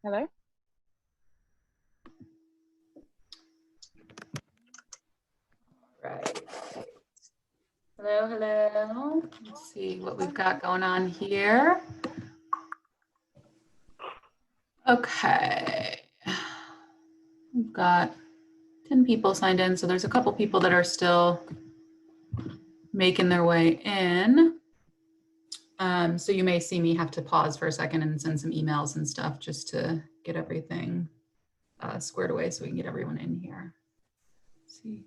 Hello? Right. Hello, hello. Let's see what we've got going on here. Okay. We've got 10 people signed in, so there's a couple people that are still making their way in. So you may see me have to pause for a second and send some emails and stuff just to get everything squared away so we can get everyone in here. Let's see.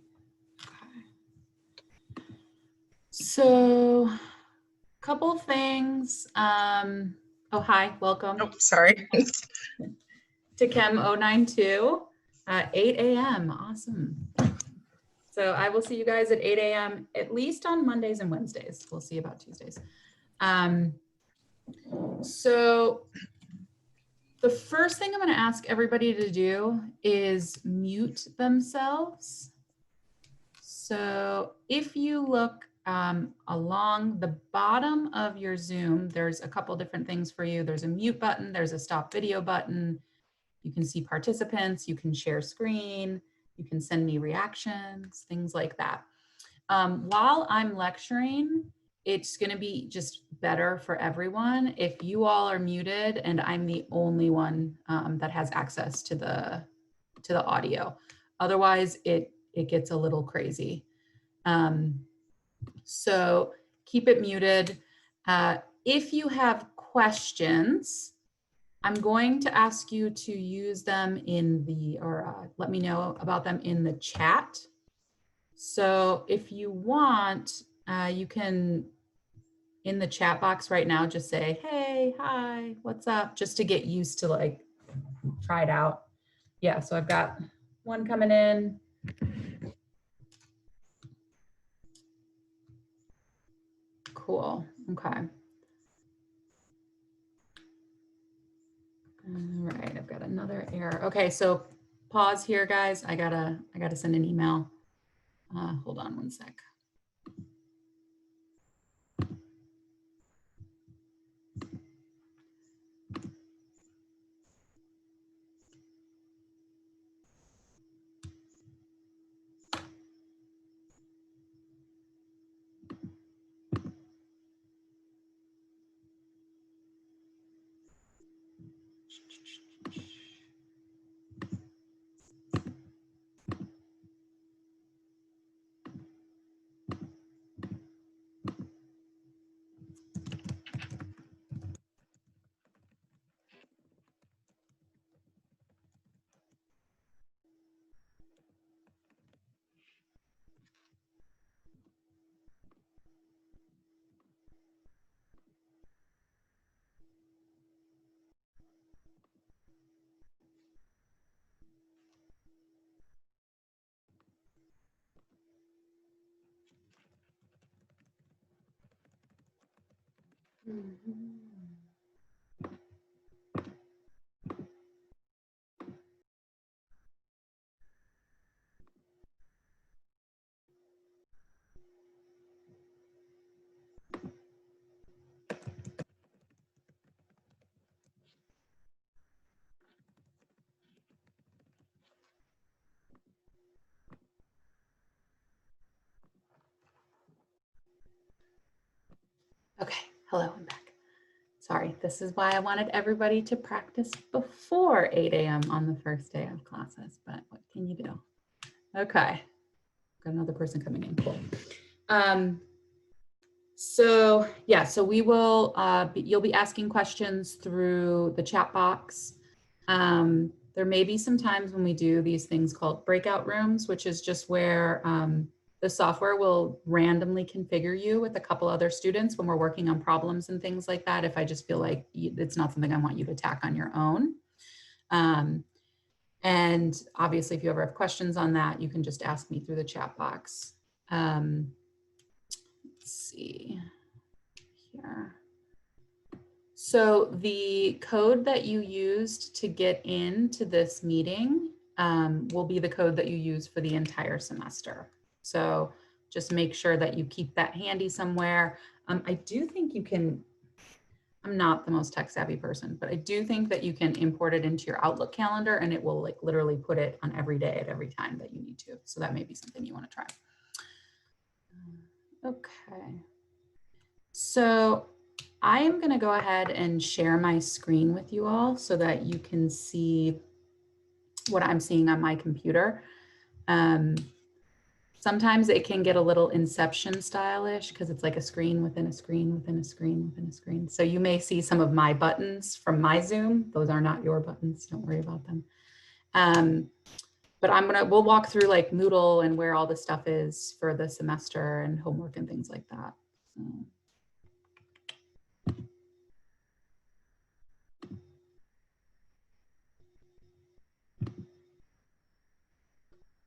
Okay. So, couple things. Oh, hi, welcome. Oh, sorry. To Chem 092, 8 a.m. Awesome. So I will see you guys at 8 a.m. at least on Mondays and Wednesdays. We'll see about Tuesdays. So the first thing I'm going to ask everybody to do is mute themselves. So if you look along the bottom of your Zoom, there's a couple different things for you. There's a mute button, there's a stop video button. You can see participants, you can share screen, you can send me reactions, things like that. While I'm lecturing, it's going to be just better for everyone if you all are muted and I'm the only one that has access to the audio. Otherwise, it gets a little crazy. So keep it muted. If you have questions, I'm going to ask you to use them in the, or let me know about them in the chat. So if you want, you can, in the chat box right now, just say, hey, hi, what's up? Just to get used to like, try it out. Yeah, so I've got one coming in. Cool, okay. All right, I've got another error. Okay, so pause here, guys. I gotta send an email. Hold on one sec. Okay, hello, I'm back. Sorry, this is why I wanted everybody to practice before 8 a.m. on the first day of classes, but what can you do? Okay, got another person coming in, cool. So yeah, so we will, you'll be asking questions through the chat box. There may be some times when we do these things called breakout rooms, which is just where the software will randomly configure you with a couple other students when we're working on problems and things like that. If I just feel like it's not something I want you to tack on your own. And obviously, if you ever have questions on that, you can just ask me through the chat box. Let's see here. So the code that you used to get into this meeting will be the code that you use for the entire semester. So just make sure that you keep that handy somewhere. I do think you can, I'm not the most tech savvy person, but I do think that you can import it into your Outlook calendar and it will like literally put it on every day at every time that you need to. So that may be something you want to try. Okay. So I am going to go ahead and share my screen with you all so that you can see what I'm seeing on my computer. Sometimes it can get a little Inception stylish because it's like a screen within a screen within a screen within a screen. So you may see some of my buttons from my Zoom. Those are not your buttons. Don't worry about them. But we'll walk through like Moodle and where all the stuff is for the semester and homework and things like that.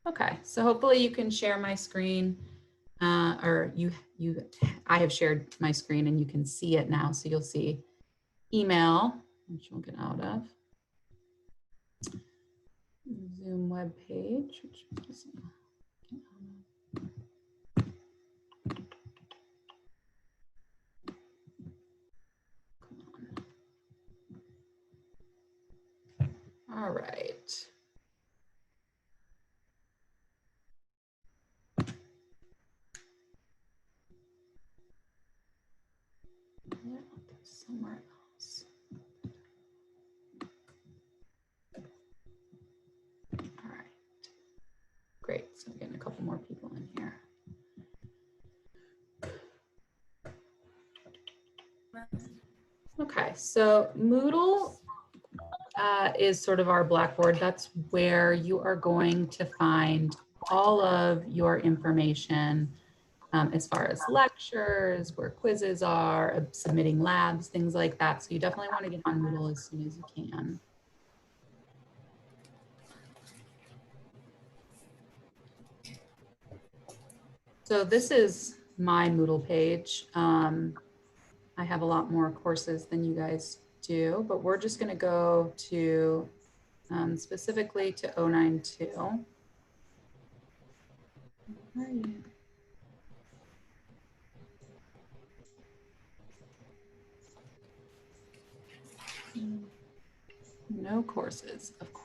Okay, so hopefully you can share my screen, or I have shared my screen and you can see it now. So you'll see email, which we'll get out of. Zoom web page, which is, all right. Yeah, somewhere else. All right. Great. So we're getting a couple more people in here. Okay, so Moodle is sort of our Blackboard. That's where you are going to find all of your information as far as lectures, where quizzes are, submitting labs, things like that. So you definitely want to get on Moodle as soon as you can. So this is my Moodle page. I have a lot more courses than you guys do, but we're just going to go to specifically to 092. Where are you? No courses, of course.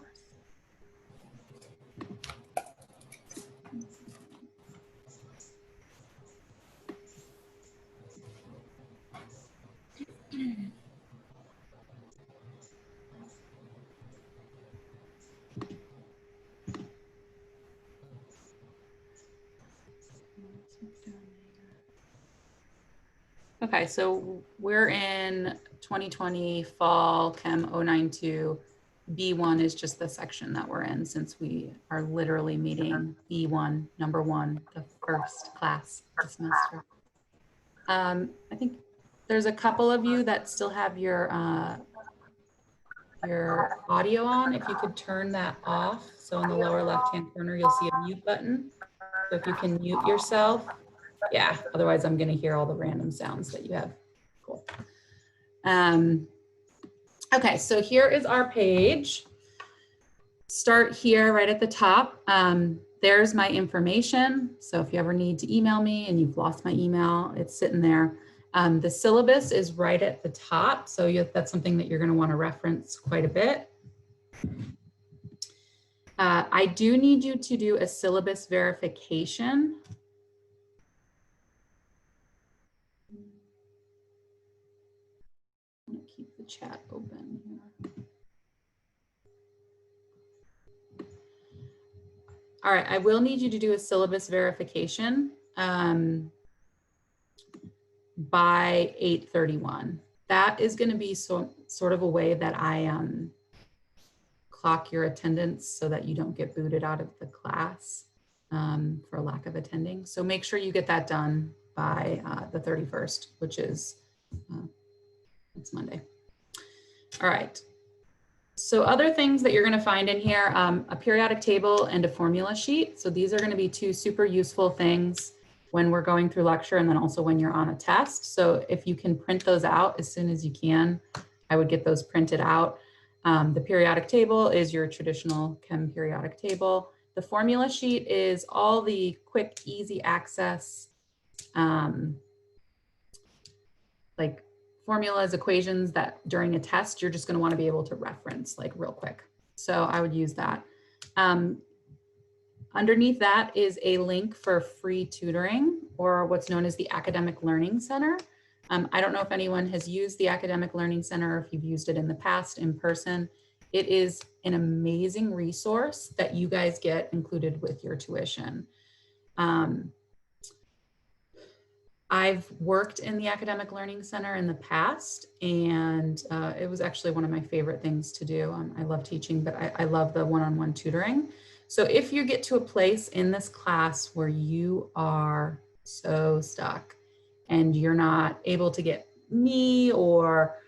Okay, so we're in 2020 fall Chem 092. B1 is just the section that we're in since we are literally meeting B1, number one, the first class of the semester. I think there's a couple of you that still have your audio on. If you could turn that off. So in the lower left-hand corner, you'll see a mute button. So if you can mute yourself, yeah, otherwise I'm gonna hear all the random sounds that you have. Cool. Okay, so here is our page. Start here right at the top. There's my information. So if you ever need to email me and you've lost my email, it's sitting there. The syllabus is right at the top. So that's something that you're going to want to reference quite a bit. I do need you to do a syllabus verification. I'm going to keep the chat open here. All right, I will need you to do a syllabus verification by 8:31. That is going to be sort of a way that I clock your attendance so that you don't get booted out of the class for lack of attending. So make sure you get that done by the 31st, which is it's Monday. All right. So other things that you're going to find in here, a periodic table and a formula sheet. So these are going to be two super useful things when we're going through lecture and then also when you're on a test. So if you can print those out as soon as you can, I would get those printed out. The periodic table is your traditional chem periodic table. The formula sheet is all the quick, easy access, like formulas, equations that during a test, you're just going to want to be able to reference like real quick. So I would use that. Underneath that is a link for free tutoring, or what's known as the Academic Learning Center. I don't know if anyone has used the Academic Learning Center, or if you've used it in the past in person. It is an amazing resource that you guys get included with your tuition. I've worked in the Academic Learning Center in the past, and it was actually one of my favorite things to do. I love teaching, but I love the one-on-one tutoring. So if you get to a place in this class where you are so stuck and you're not able to get me, or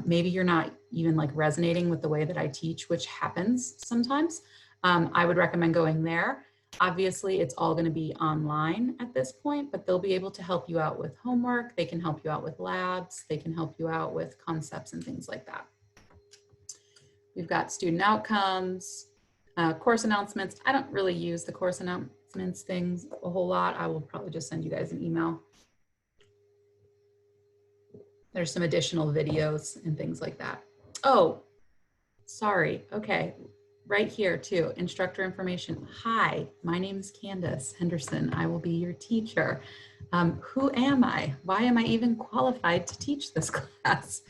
maybe you're not even like resonating with the way that I teach, which happens sometimes, I would recommend going there. Obviously, it's all going to be online at this point, but they'll be able to help you out with homework. They can help you out with labs. They can help you out with concepts and things like that. We've got student outcomes, course announcements. I don't really use the course announcements things a whole lot. I will probably just send you guys an email. There's some additional videos and things like that. Oh, sorry. Okay. Right here too, instructor information. Hi, my name is Candace Henderson. I will be your teacher. Who am I? Why am I even qualified to teach this class?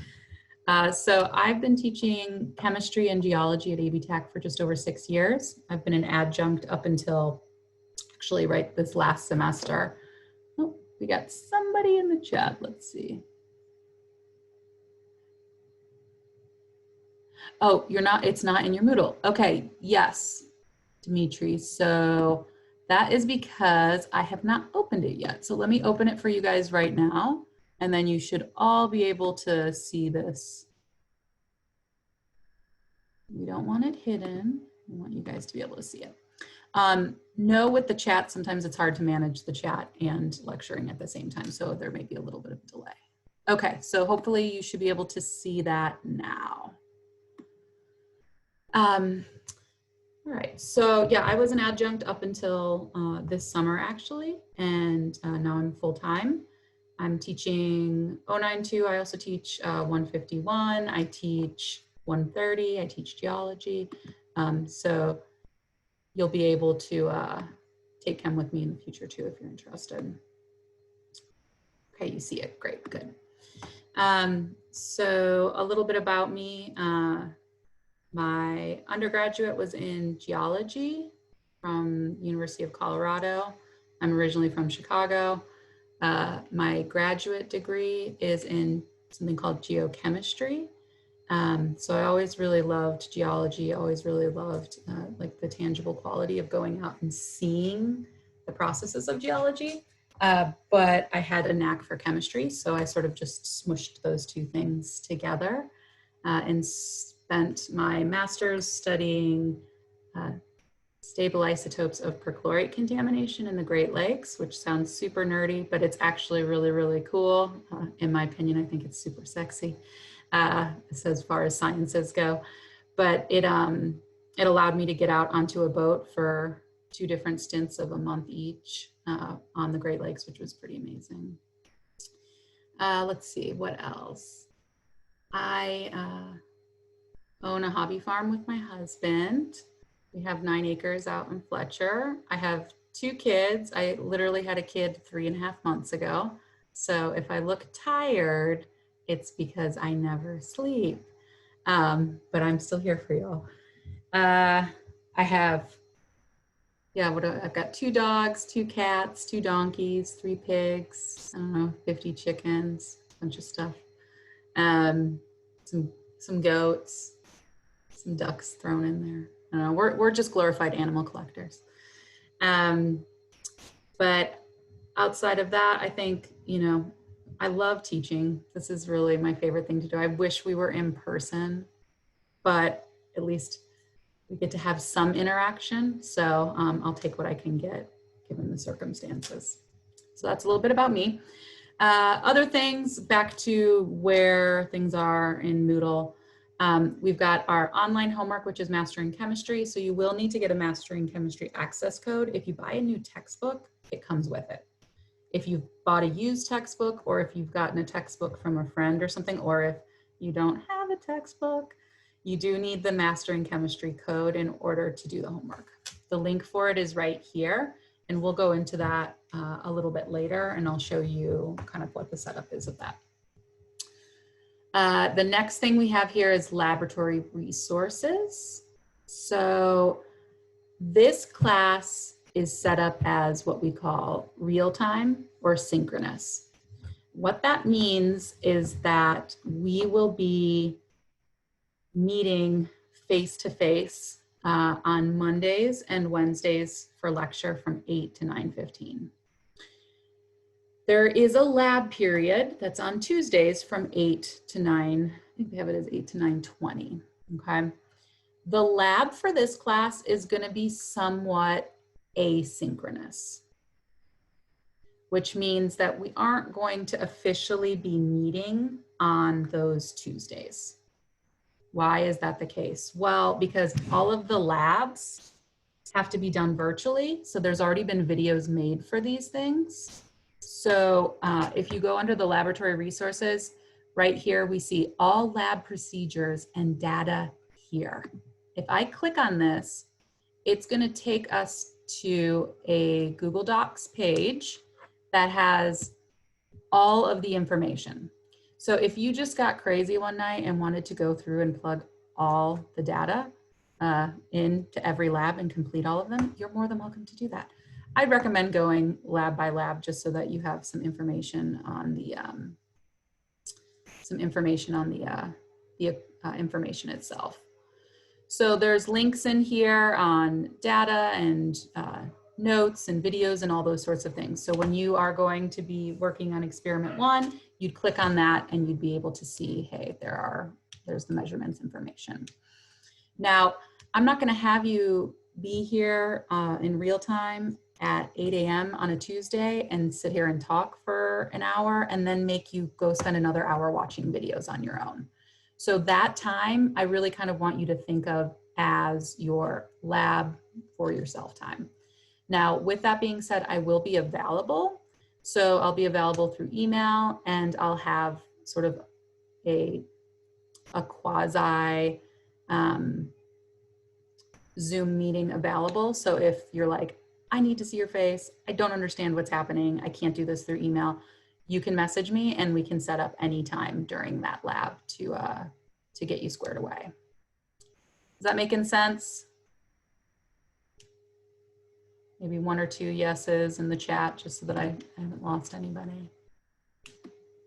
So I've been teaching chemistry and geology at ABTech for just over 6 years. I've been an adjunct up until actually right this last semester. Oh, we got somebody in the chat. Let's see. Oh, it's not in your Moodle. Okay, yes, Dimitri. So that is because I have not opened it yet. So let me open it for you guys right now, and then you should all be able to see this. We don't want it hidden. We want you guys to be able to see it. No, with the chat, sometimes it's hard to manage the chat and lecturing at the same time. So there may be a little bit of delay. Okay, so hopefully you should be able to see that now. All right, so yeah, I was an adjunct up until this summer actually, and now I'm full-time. I'm teaching 092, I also teach 151, I teach 130, I teach geology. So you'll be able to take chem with me in the future too if you're interested. Okay, you see it, great, good. So a little bit about me. My undergraduate was in geology from University of Colorado. I'm originally from Chicago. My graduate degree is in something called geochemistry. So I always really loved geology, always really loved like the tangible quality of going out and seeing the processes of geology. But I had a knack for chemistry, so I sort of just smushed those two things together and spent my master's studying stable isotopes of perchlorate contamination in the Great Lakes, which sounds super nerdy, but it's actually really, really cool. In my opinion, I think it's super sexy as far as sciences go. But it allowed me to get out onto a boat for 2 different stints of a month each on the Great Lakes, which was pretty amazing. Let's see, what else? I own a hobby farm with my husband. We have 9 acres out in Fletcher. I have 2 kids. I literally had a kid 3.5 months ago. So if I look tired, it's because I never sleep. But I'm still here for y'all. I have, I've got 2 dogs, 2 cats, 2 donkeys, 3 pigs, I don't know, 50 chickens, a bunch of stuff. Some goats, some ducks thrown in there. I don't know, we're just glorified animal collectors. But outside of that, I think, I love teaching. This is really my favorite thing to do. I wish we were in person, but at least we get to have some interaction. So I'll take what I can get given the circumstances. So that's a little bit about me. Other things, back to where things are in Moodle. We've got our online homework, which is Mastering Chemistry. So you will need to get a Mastering Chemistry access code. If you buy a new textbook, it comes with it. if you've bought a used textbook, or if you've gotten a textbook from a friend or something, or if you don't have a textbook, you do need the Mastering Chemistry code in order to do the homework. The link for it is right here, and we'll go into that a little bit later, and I'll show you kind of what the setup is of that. The next thing we have here is laboratory resources. So this class is set up as what we call real-time or synchronous. What that means is that we will be meeting face-to-face on Mondays and Wednesdays for lecture from 8 to 9:15. There is a lab period that's on Tuesdays from 8 to 9. I think they have it as 8 to 9:20, okay? The lab for this class is going to be somewhat asynchronous, which means that we aren't going to officially be meeting on those Tuesdays. Why is that the case? Well, because all of the labs have to be done virtually. So there's already been videos made for these things. So if you go under the laboratory resources, right here, we see all lab procedures and data here. If I click on this, it's going to take us to a Google Docs page that has all of the information. So if you just got crazy one night and wanted to go through and plug all the data into every lab and complete all of them, you're more than welcome to do that. I'd recommend going lab by lab just so that you have some information on the information itself. So there's links in here on data and notes and videos and all those sorts of things. So when you are going to be working on experiment 1, you'd click on that and you'd be able to see, hey, there's the measurements information. Now, I'm not going to have you be here in real time at 8 a.m. on a Tuesday and sit here and talk for an hour and then make you go spend another hour watching videos on your own. So that time, I really kind of want you to think of as your lab for yourself time. Now, with that being said, I will be available. So I'll be available through email, and I'll have sort of a quasi Zoom meeting available. So if you're like, I need to see your face, I don't understand what's happening, I can't do this through email, you can message me and we can set up any time during that lab to get you squared away. Is that making sense? Maybe 1 or 2 yeses in the chat just so that I haven't lost anybody.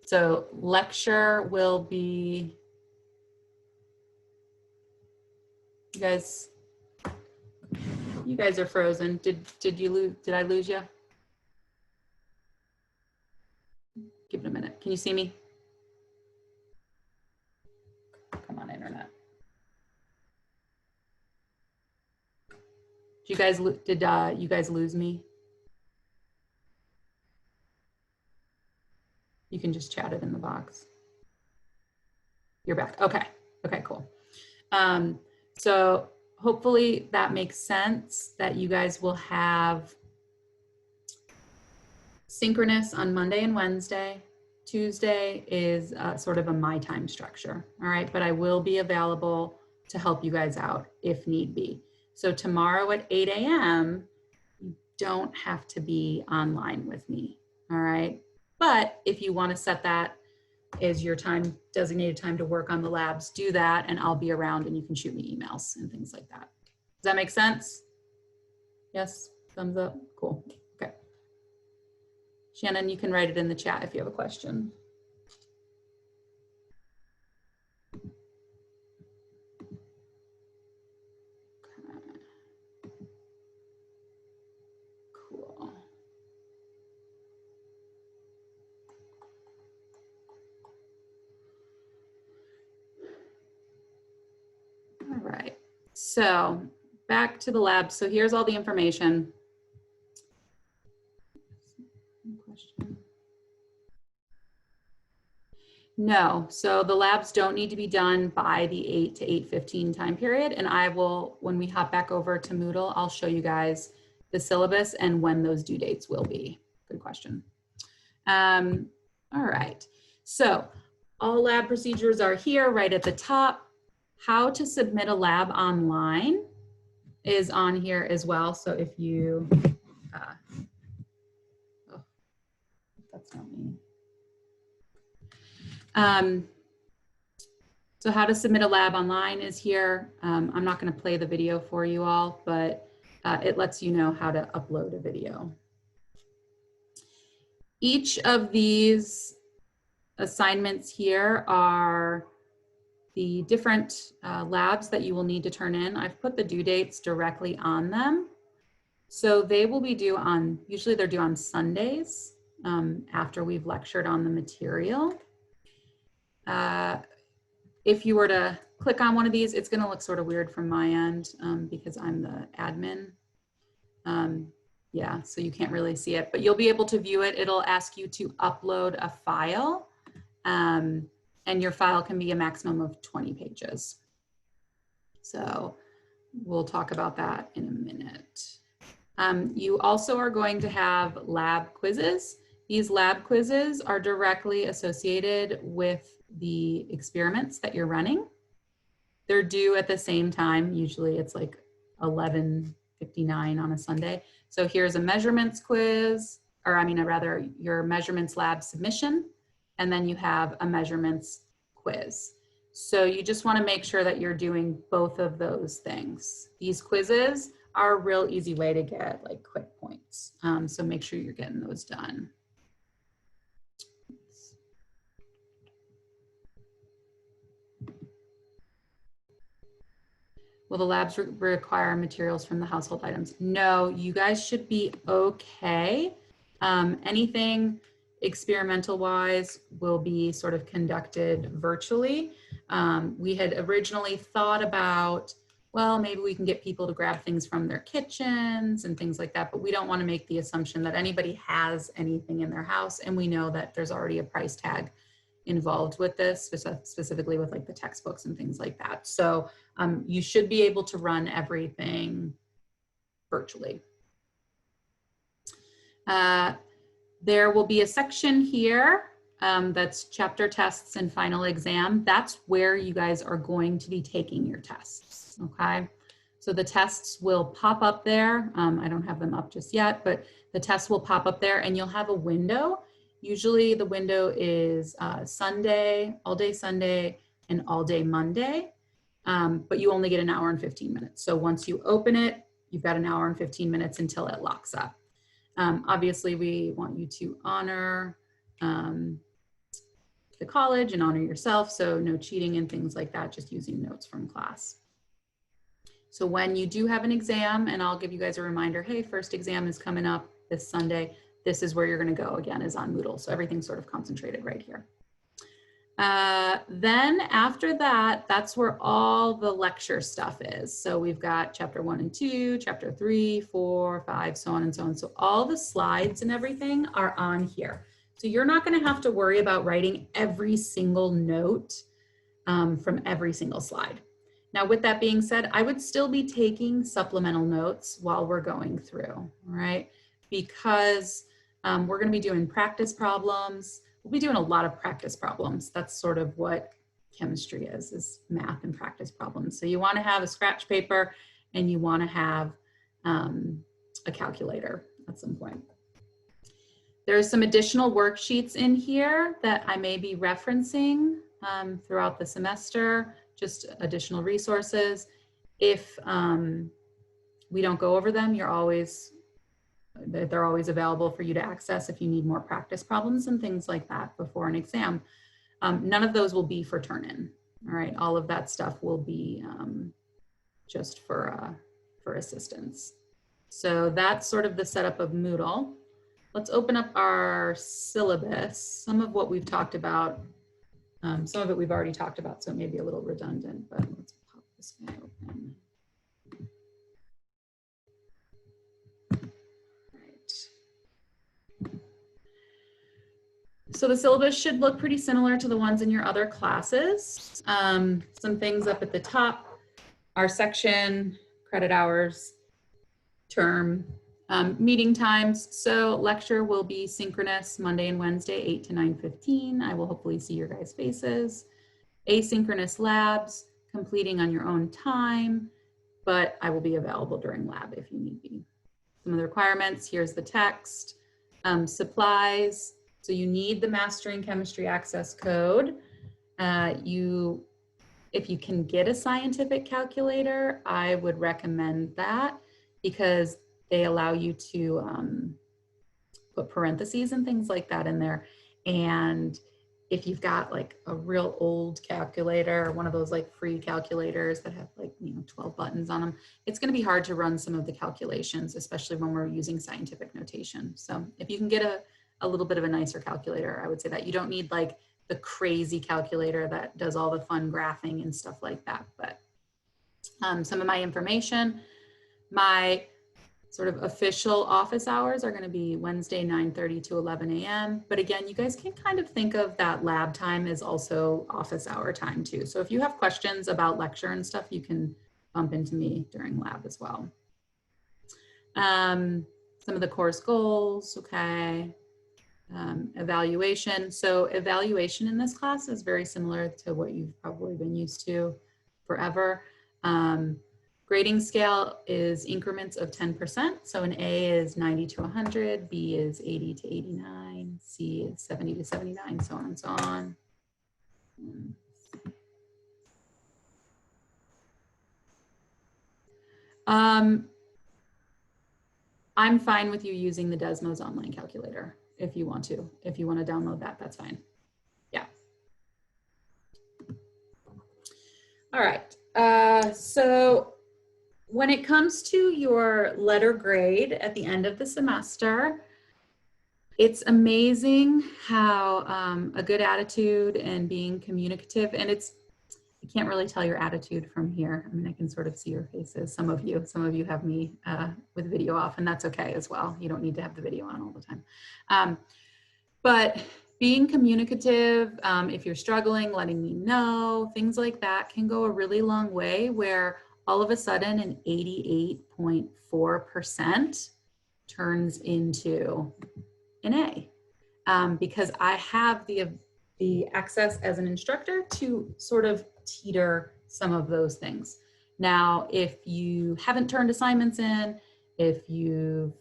So lecture will be, you guys are frozen. Did I lose you? Give it a minute. Can you see me? Come on, internet. Did you guys lose me? You can just chat it in the box. You're back. Okay. Okay, cool. So hopefully that makes sense, that you guys will have synchronous on Monday and Wednesday. Tuesday is sort of a my time structure. All right. But I will be available to help you guys out if need be. So tomorrow at 8 a.m., you don't have to be online with me. All right. But if you want to set that as your time, designated time to work on the labs, do that, and I'll be around and you can shoot me emails and things like that. Does that make sense? Yes, thumbs up, cool, okay. Shannon, you can write it in the chat if you have a question. Cool. All right, so back to the lab. So here's all the information. Question. No, so the labs don't need to be done by the 8 to 8:15 time period. And I will, when we hop back over to Moodle, I'll show you guys the syllabus and when those due dates will be. Good question. All right, so all lab procedures are here right at the top. How to submit a lab online is on here as well. So if you, oh, that's not me. So how to submit a lab online is here. I'm not going to play the video for you all, but it lets you know how to upload a video. Each of these assignments here are the different labs that you will need to turn in. I've put the due dates directly on them. So they will be due on, usually they're due on Sundays after we've lectured on the material. If you were to click on one of these, it's gonna look sort of weird from my end because I'm the admin. Yeah, so you can't really see it, but you'll be able to view it. It'll ask you to upload a file and your file can be a maximum of 20 pages. So we'll talk about that in a minute. You also are going to have lab quizzes. These lab quizzes are directly associated with the experiments that you're running. They're due at the same time. Usually it's like 11:59 on a Sunday. So here's a measurements quiz, or I mean, rather your measurements lab submission, and then you have a measurements quiz. So you just want to make sure that you're doing both of those things. These quizzes are a real easy way to get like quick points. So make sure you're getting those done. Will the labs require materials from the household items? No, you guys should be okay. Anything experimental wise will be sort of conducted virtually. We had originally thought about, well, maybe we can get people to grab things from their kitchens and things like that, but we don't want to make the assumption that anybody has anything in their house. And we know that there's already a price tag involved with this, specifically with like the textbooks and things like that. So you should be able to run everything virtually. There will be a section here that's chapter tests and final exam. That's where you guys are going to be taking your tests, okay? So the tests will pop up there. I don't have them up just yet, but the tests will pop up there and you'll have a window. Usually the window is Sunday, all day Sunday, and all day Monday, but you only get an hour and 15 minutes. So once you open it, you've got an hour and 15 minutes until it locks up. Obviously, we want you to honor the college and honor yourself, so no cheating and things like that, just using notes from class. So when you do have an exam, and I'll give you guys a reminder, hey, first exam is coming up this Sunday, this is where you're going to go again, is on Moodle. So everything's sort of concentrated right here. Then after that, that's where all the lecture stuff is. So we've got chapter 1 and 2, chapter 3, 4, 5, so on and so on. So all the slides and everything are on here. So you're not going to have to worry about writing every single note from every single slide. Now, with that being said, I would still be taking supplemental notes while we're going through, all right? Because we're going to be doing practice problems. We'll be doing a lot of practice problems. That's sort of what chemistry is math and practice problems. So you want to have a scratch paper and you want to have a calculator at some point. There's some additional worksheets in here that I may be referencing throughout the semester, just additional resources. If we don't go over them, they're always available for you to access if you need more practice problems and things like that before an exam. None of those will be for turn-in, all right? All of that stuff will be just for assistance. So that's sort of the setup of Moodle. Let's open up our syllabus. Some of what we've talked about, some of it we've already talked about, so it may be a little redundant, but let's pop this guy open. So the syllabus should look pretty similar to the ones in your other classes. Some things up at the top, our section, credit hours, term, Meeting times. So lecture will be synchronous Monday and Wednesday, 8 to 9:15. I will hopefully see your guys' faces. Asynchronous labs, completing on your own time, but I will be available during lab if you need me. Some of the requirements, here's the text. Supplies, so you need the Mastering Chemistry Access Code. If you can get a scientific calculator, I would recommend that because they allow you to put parentheses and things like that in there. And if you've got like a real old calculator, one of those like free calculators that have like, 12 buttons on them, it's going to be hard to run some of the calculations, especially when we're using scientific notation. So if you can get a little bit of a nicer calculator, I would say that. You don't need like the crazy calculator that does all the fun graphing and stuff like that. But some of my information, my sort of official office hours are going to be Wednesday, 9:30 to 11 a.m. But again, you guys can kind of think of that lab time as also office hour time too. So if you have questions about lecture and stuff, you can bump into me during lab as well. Some of the course goals, okay. Evaluation. So evaluation in this class is very similar to what you've probably been used to forever. Grading scale is increments of 10%. So an A is 90 to 100, B is 80 to 89, C is 70 to 79, so on and so on. I'm fine with you using the Desmos online calculator if you want to. If you want to download that, that's fine. Yeah. All right. So when it comes to your letter grade at the end of the semester, it's amazing how a good attitude and being communicative, and I can't really tell your attitude from here. I mean, I can sort of see your faces. Some of you have me with video off, and that's okay as well. You don't need to have the video on all the time. But being communicative, if you're struggling, letting me know, things like that can go a really long way, where all of a sudden an 88.4% turns into an A, because I have the access as an instructor to sort of teeter some of those things. Now, if you haven't turned assignments in, if you're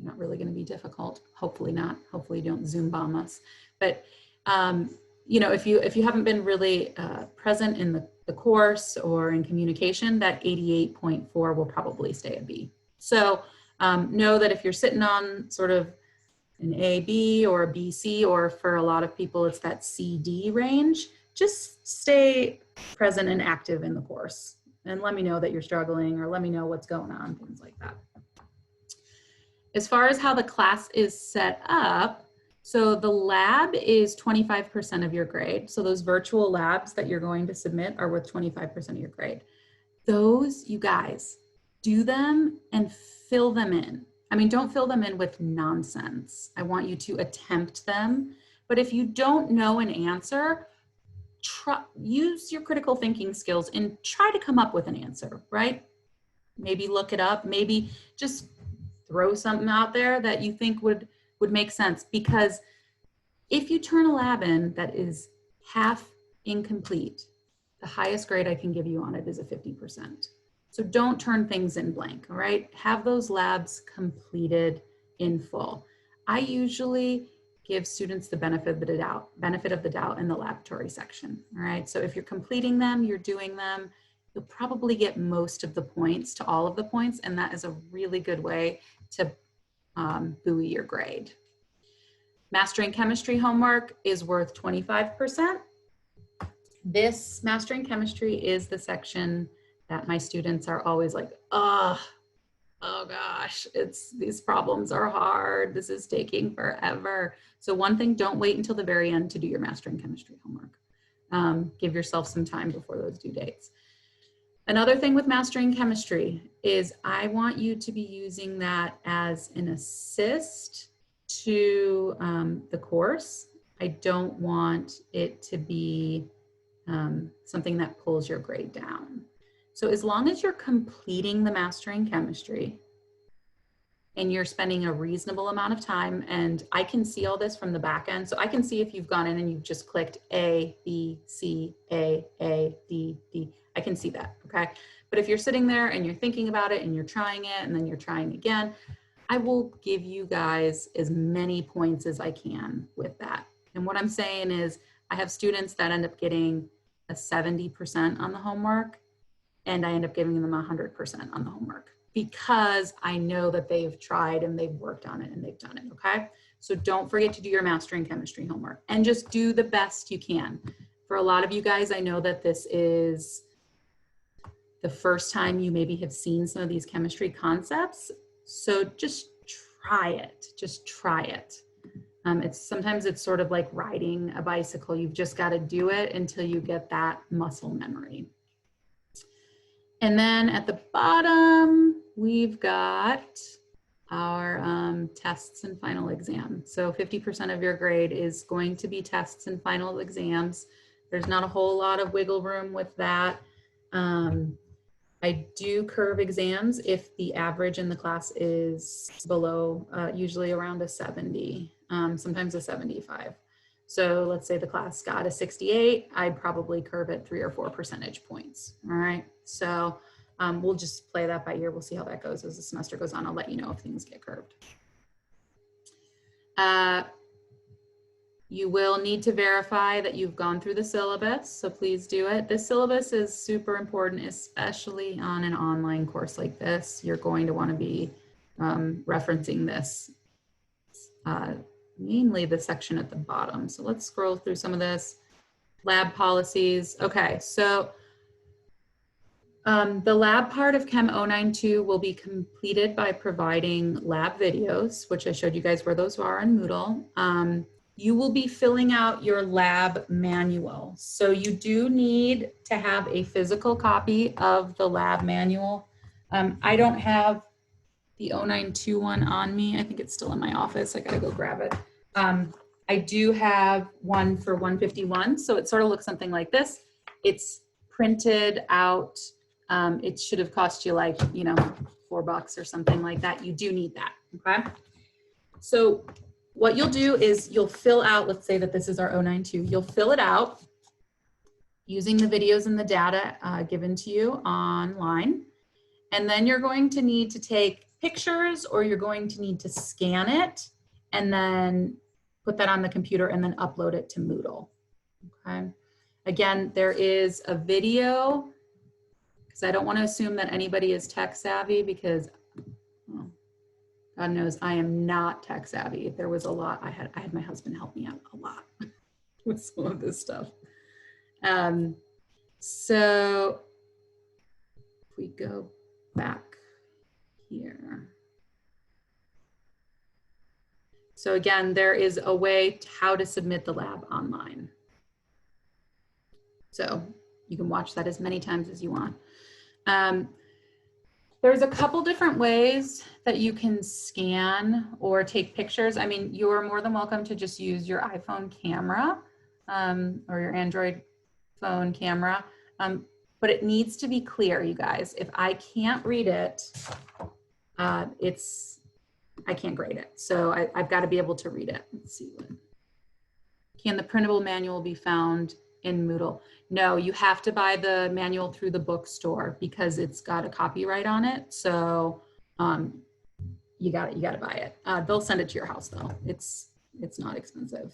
not really going to be difficult, hopefully not, hopefully you don't Zoom bomb us, but if you haven't been really present in the course or in communication, that 88.4 will probably stay a B. So know that if you're sitting on sort of an A, B or a B, C, or for a lot of people, it's that C, D range, just stay present and active in the course and let me know that you're struggling or let me know what's going on, things like that. As far as how the class is set up, so the lab is 25% of your grade. So those virtual labs that you're going to submit are worth 25% of your grade. Those, you guys, do them and fill them in. I mean, don't fill them in with nonsense. I want you to attempt them. But if you don't know an answer, use your critical thinking skills and try to come up with an answer, right? Maybe look it up. Maybe just throw something out there that you think would make sense. Because if you turn a lab in that is half incomplete, the highest grade I can give you on it is a 50%. So don't turn things in blank, all right? Have those labs completed in full. I usually give students the benefit of the doubt in the laboratory section, all right? So if you're completing them, you're doing them, you'll probably get most of the points to all of the points, and that is a really good way to buoy your grade. Mastering chemistry homework is worth 25%. This mastering chemistry is the section that my students are always like, oh gosh, these problems are hard. This is taking forever. So one thing, don't wait until the very end to do your mastering chemistry homework. Give yourself some time before those due dates. Another thing with mastering chemistry is I want you to be using that as an assist to the course. I don't want it to be something that pulls your grade down. So as long as you're completing the mastering chemistry, and you're spending a reasonable amount of time, and I can see all this from the back end. So I can see if you've gone in and you've just clicked A, B, C, A, D, D. I can see that, okay? But if you're sitting there and you're thinking about it and you're trying it and then you're trying again, I will give you guys as many points as I can with that. And what I'm saying is I have students that end up getting a 70% on the homework, and I end up giving them 100% on the homework because I know that they've tried and they've worked on it and they've done it, okay? So don't forget to do your mastering chemistry homework and just do the best you can. For a lot of you guys, I know that this is the first time you maybe have seen some of these chemistry concepts. So just try it, just try it. Sometimes it's sort of like riding a bicycle. You've just got to do it until you get that muscle memory. And then at the bottom, we've got our tests and final exam. So 50% of your grade is going to be tests and final exams. There's not a whole lot of wiggle room with that. I do curve exams if the average in the class is below, usually around a 70, sometimes a 75. So let's say the class got a 68, I'd probably curve it 3 or 4 percentage points. All right, so we'll just play that by ear. We'll see how that goes as the semester goes on. I'll let you know if things get curved. You will need to verify that you've gone through the syllabus, so please do it. This syllabus is super important, especially on an online course like this. You're going to want to be referencing this, mainly the section at the bottom. So let's scroll through some of this. Lab policies. Okay, so the lab part of Chem 092 will be completed by providing lab videos, which I showed you guys where those are in Moodle. You will be filling out your lab manual. So you do need to have a physical copy of the lab manual. I don't have the 092 one on me. I think it's still in my office. I gotta go grab it. I do have one for 151. So it sort of looks something like this. It's printed out. It should have cost you like, you know, $4 or something like that. You do need that, okay? So what you'll do is you'll fill out, let's say that this is our 092, you'll fill it out using the videos and the data given to you online. And then you're going to need to take pictures, or you're going to need to scan it and then put that on the computer and then upload it to Moodle, okay? Again, there is a video, because I don't want to assume that anybody is tech savvy, because well, God knows I am not tech savvy. There was a lot, I had my husband help me out a lot with some of this stuff. So if we go back here. So again, there is a way to how to submit the lab online. So you can watch that as many times as you want. There's a couple different ways that you can scan or take pictures. I mean, you're more than welcome to just use your iPhone camera or your Android phone camera, but it needs to be clear, you guys. If I can't read it, I can't grade it. So I've got to be able to read it. Let's see. Can the printable manual be found in Moodle? No, you have to buy the manual through the bookstore because it's got a copyright on it. So you got to buy it. They'll send it to your house though. It's not expensive.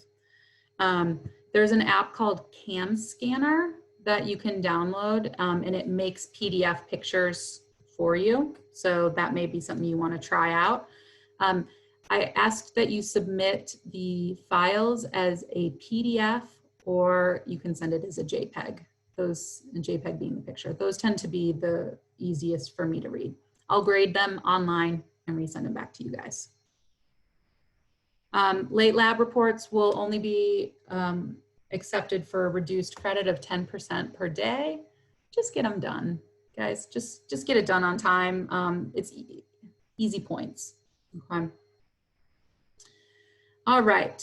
There's an app called Cam Scanner that you can download, and it makes PDF pictures for you. So that may be something you want to try out. I asked that you submit the files as a PDF, or you can send it as a JPEG. Those, a JPEG being the picture, those tend to be the easiest for me to read. I'll grade them online and resend them back to you guys. Late lab reports will only be accepted for a reduced credit of 10% per day. Just get them done, guys. Just get it done on time. It's easy points. Okay. All right.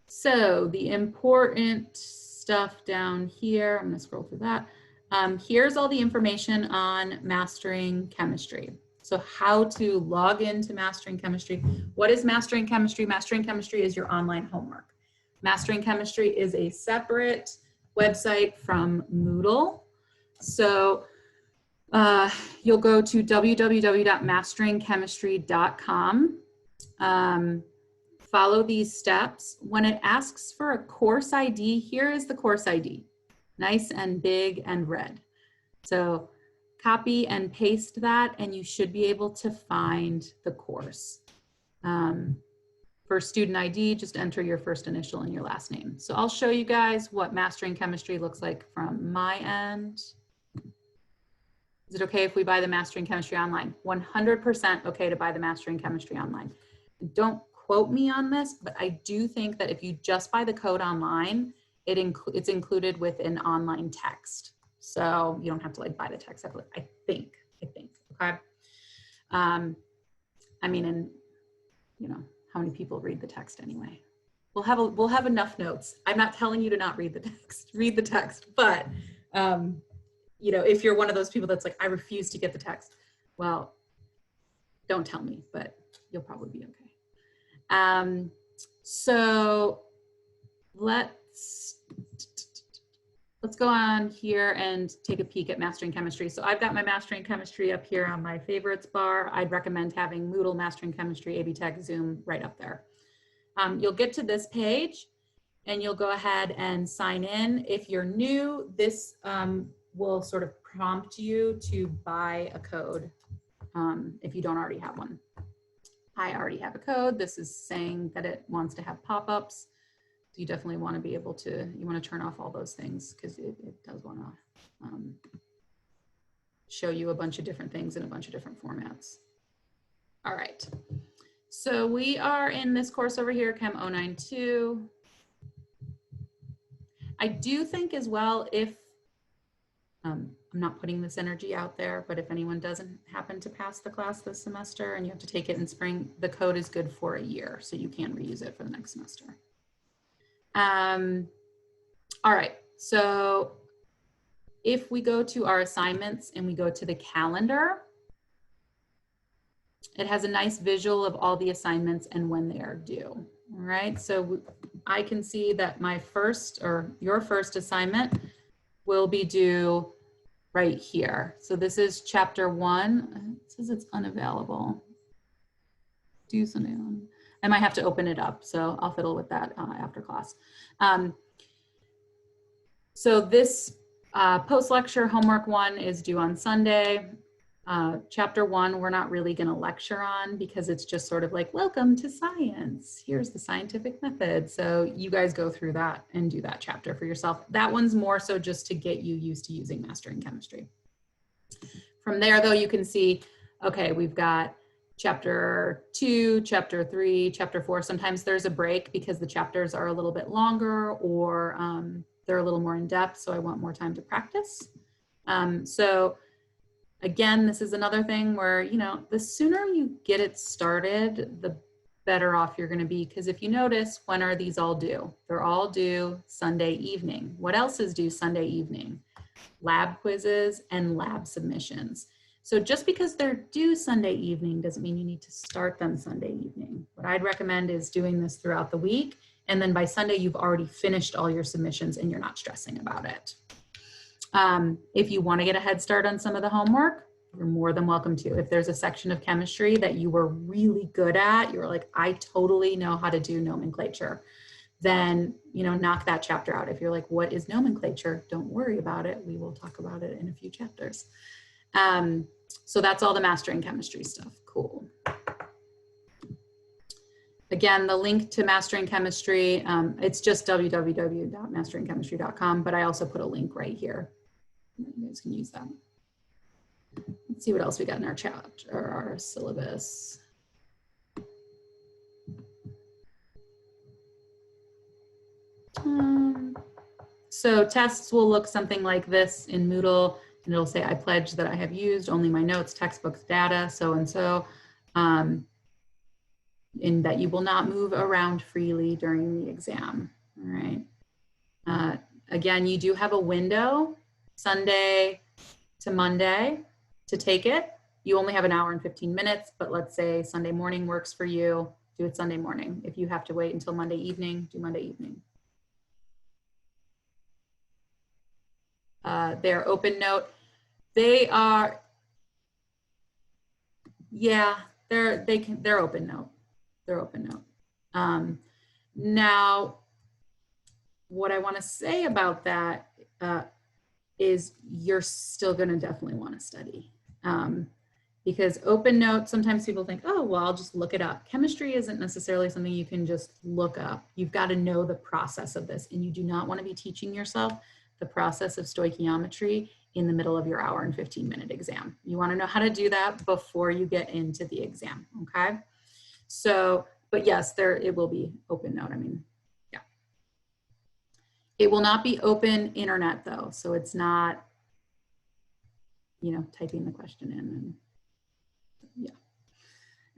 So the important stuff down here, I'm going to scroll through that. Here's all the information on mastering chemistry. So how to log into Mastering Chemistry. What is Mastering Chemistry? Mastering Chemistry is your online homework. Mastering Chemistry is a separate website from Moodle. So you'll go to www.masteringchemistry.com. Follow these steps. When it asks for a course ID, here is the course ID. Nice and big and red. So copy and paste that and you should be able to find the course. For student ID, just enter your first initial and your last name. So I'll show you guys what Mastering Chemistry looks like from my end. Is it okay if we buy the Mastering Chemistry online? 100% okay to buy the Mastering Chemistry online. Don't quote me on this, but I do think that if you just buy the code online, it's included with an online text. So you don't have to like buy the text separately. I think, okay. I mean, and you know, how many people read the text anyway? We'll have enough notes. I'm not telling you to not read the text, read the text, but you know, if you're one of those people that's like, I refuse to get the text, well, don't tell me, but you'll probably be okay. So let's go on here and take a peek at Mastering Chemistry. So I've got my Mastering Chemistry up here on my favorites bar. I'd recommend having Moodle, Mastering Chemistry, AB Tech, Zoom right up there. You'll get to this page and you'll go ahead and sign in. If you're new, this will sort of prompt you to buy a code if you don't already have one. I already have a code. This is saying that it wants to have pop-ups. So you definitely want to be able to, you want to turn off all those things because it does want to show you a bunch of different things in a bunch of different formats. All right. So we are in this course over here, Chem 092. I do think as well, if I'm not putting this energy out there, but if anyone doesn't happen to pass the class this semester and you have to take it in spring, the code is good for a year, so you can reuse it for the next semester. All right, so if we go to our assignments and we go to the calendar, it has a nice visual of all the assignments and when they are due. All right, so I can see that my first or your first assignment will be due right here. So this is chapter 1. It says it's unavailable. Do something. I might have to open it up, so I'll fiddle with that after class. So this post-lecture homework 1 is due on Sunday. Chapter 1, we're not really going to lecture on because it's just sort of like, welcome to science. Here's the scientific method. So you guys go through that and do that chapter for yourself. That one's more so just to get you used to using Mastering Chemistry. From there, though, you can see, okay, we've got chapter 2, chapter 3, chapter 4. Sometimes there's a break because the chapters are a little bit longer or they're a little more in depth, so I want more time to practice. So again, this is another thing where, you know, the sooner you get it started, the better off you're going to be. Because if you notice, when are these all due? They're all due Sunday evening. What else is due Sunday evening? Lab quizzes and lab submissions. So just because they're due Sunday evening doesn't mean you need to start them Sunday evening. What I'd recommend is doing this throughout the week. And then by Sunday, you've already finished all your submissions and you're not stressing about it. If you want to get a head start on some of the homework, you're more than welcome to. If there's a section of chemistry that you were really good at, you're like, I totally know how to do nomenclature, then, you know, knock that chapter out. If you're like, what is nomenclature? Don't worry about it. We will talk about it in a few chapters. So that's all the Mastering Chemistry stuff. Cool. Again, the link to Mastering Chemistry, it's just www.masteringchemistry.com, but I also put a link right here. You guys can use that. Let's see what else we got in our chapter or our syllabus. So tests will look something like this in Moodle, and it'll say, I pledge that I have used only my notes, textbooks, data, so-and-so, in that you will not move around freely during the exam, all right? Again, you do have a window, Sunday to Monday, to take it. you only have an hour and 15 minutes, but let's say Sunday morning works for you, do it Sunday morning. If you have to wait until Monday evening, do Monday evening. They're open note. They are, yeah, they're open note. They're open note. Now, what I want to say about that is you're still going to definitely want to study. Because open note, sometimes people think, oh, well, I'll just look it up. Chemistry isn't necessarily something you can just look up. You've got to know the process of this, and you do not want to be teaching yourself the process of stoichiometry in the middle of your hour and 15-minute exam. You want to know how to do that before you get into the exam, okay? So, but yes, it will be open note. I mean, yeah. It will not be open internet though, so it's not, you know, typing the question in and yeah.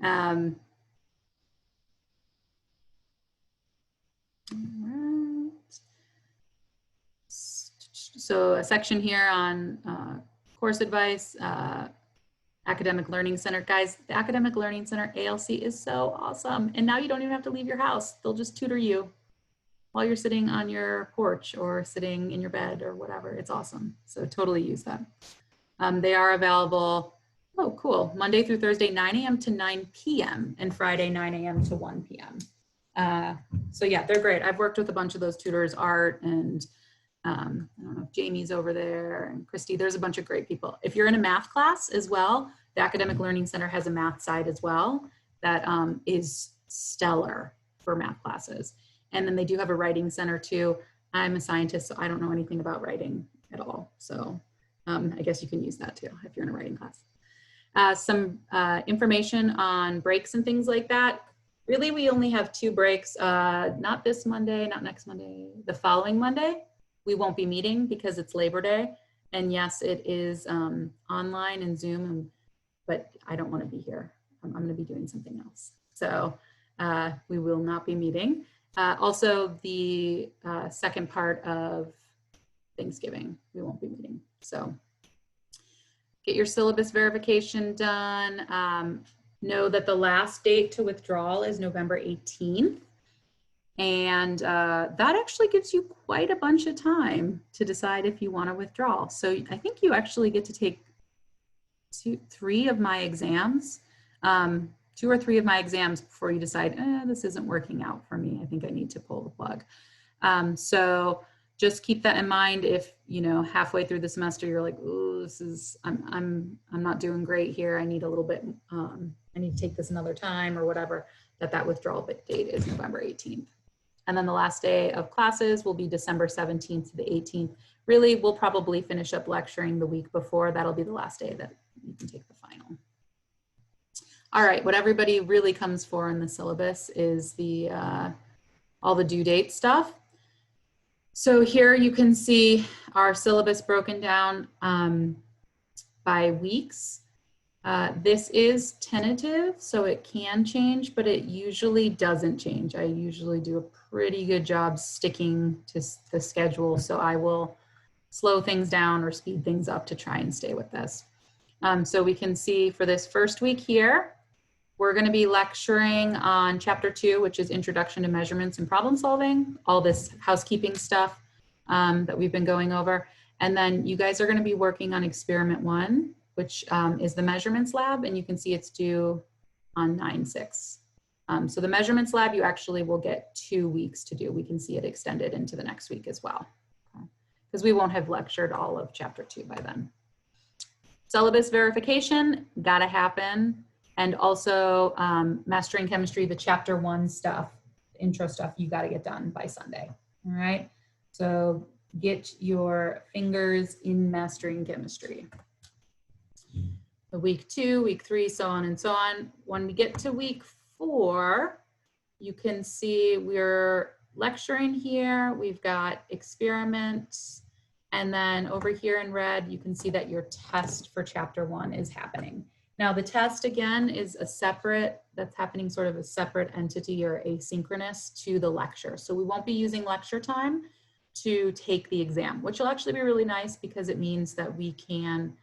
All right. So a section here on course advice, Academic Learning Center. Guys, the Academic Learning Center, ALC, is so awesome. And now you don't even have to leave your house. They'll just tutor you while you're sitting on your porch or sitting in your bed or whatever. It's awesome. So totally use that. They are available, oh, cool, Monday through Thursday, 9 a.m. to 9 p.m. and Friday, 9 a.m. to 1 p.m. So yeah, they're great. I've worked with a bunch of those tutors, Art and I don't know if Jamie's over there and Christy, there's a bunch of great people. If you're in a math class as well, the Academic Learning Center has a math side as well that is stellar for math classes. And then they do have a writing center too. I'm a scientist, so I don't know anything about writing at all. So I guess you can use that too if you're in a writing class. Some information on breaks and things like that. Really, we only have 2 breaks, not this Monday, not next Monday, the following Monday. We won't be meeting because it's Labor Day. And yes, it is online and Zoom, but I don't want to be here. I'm going to be doing something else. So we will not be meeting. Also, the second part of Thanksgiving, we won't be meeting. So get your syllabus verification done. Know that the last date to withdrawal is November 18th. And that actually gives you quite a bunch of time to decide if you want to withdraw. So I think you actually get to take 2 or 3 of my exams before you decide, this isn't working out for me. I think I need to pull the plug. So just keep that in mind. If, you know, halfway through the semester, you're like, oh, I'm not doing great here. I need a little bit, I need to take this another time or whatever, that withdrawal date is November 18th. And then the last day of classes will be December 17th to the 18th. Really, we'll probably finish up lecturing the week before. That'll be the last day that you can take the final. All right, what everybody really comes for in the syllabus is the all the due date stuff. So here you can see our syllabus broken down by weeks. This is tentative, so it can change, but it usually doesn't change. I usually do a pretty good job sticking to the schedule, so I will slow things down or speed things up to try and stay with this. So we can see for this first week here, we're going to be lecturing on Chapter 2, which is Introduction to Measurements and Problem Solving, all this housekeeping stuff that we've been going over. And then you guys are going to be working on Experiment 1, which is the measurements lab, and you can see it's due on 9/6. So the measurements lab, you actually will get 2 weeks to do. We can see it extended into the next week as well, because we won't have lectured all of Chapter 2 by then. Syllabus verification, gotta happen. And also Mastering Chemistry, the Chapter 1 stuff, intro stuff, you gotta get done by Sunday, all right? So get your fingers in Mastering Chemistry. The week 2, week 3, so on and so on. When we get to week 4, you can see we're lecturing here. We've got experiments. And then over here in red, you can see that your test for Chapter 1 is happening. Now the test again is a separate, that's happening sort of a separate entity or asynchronous to the lecture. So we won't be using lecture time to take the exam, which will actually be really nice because it means that we can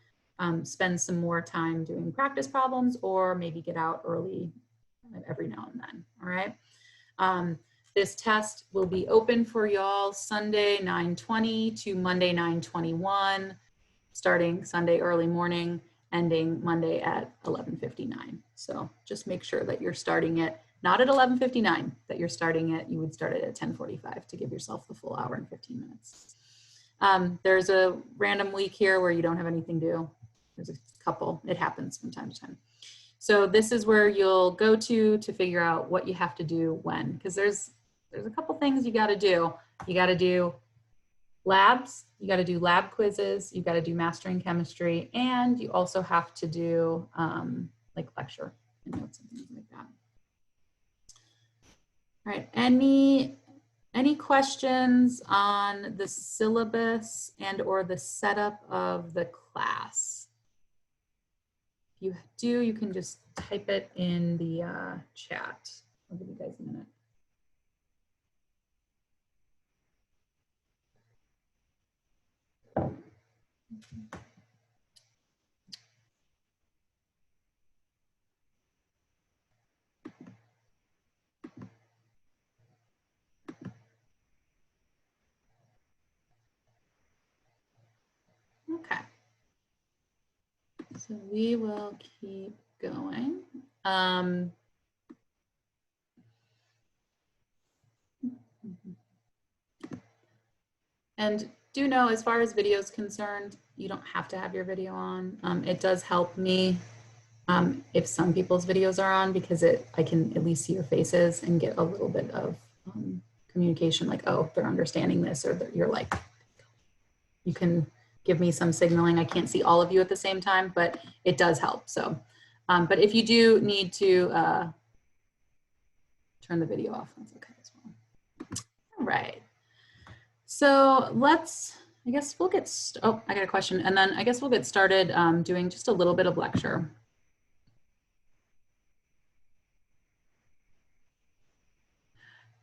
spend some more time doing practice problems, or maybe get out early every now and then, all right? This test will be open for y'all Sunday 9:20 to Monday 9:21, starting Sunday early morning, ending Monday at 11:59. So just make sure that you're starting it, not at 11:59, that you're starting it, you would start it at 10:45 to give yourself the full hour and 15 minutes. There's a random week here where you don't have anything due. There's a couple, it happens from time to time. So this is where you'll go to figure out what you have to do when, because there's a couple things you got to do. You got to do labs, you got to do lab quizzes, you got to do mastering chemistry, and you also have to do like lecture and notes and things like that. All right, any questions on the syllabus and or the setup of the class? If you do, you can just type it in the chat. I'll give you guys a minute. Okay. So we will keep going. And do know, as far as video is concerned, you don't have to have your video on. It does help me if some people's videos are on, because I can at least see your faces and get a little bit of communication, like, oh, they're understanding this, or you're like, you can give me some signaling. I can't see all of you at the same time, but it does help. So, but if you do need to turn the video off, that's okay as well. All right. So I guess we'll get, oh, I got a question. And then I guess we'll get started doing just a little bit of lecture.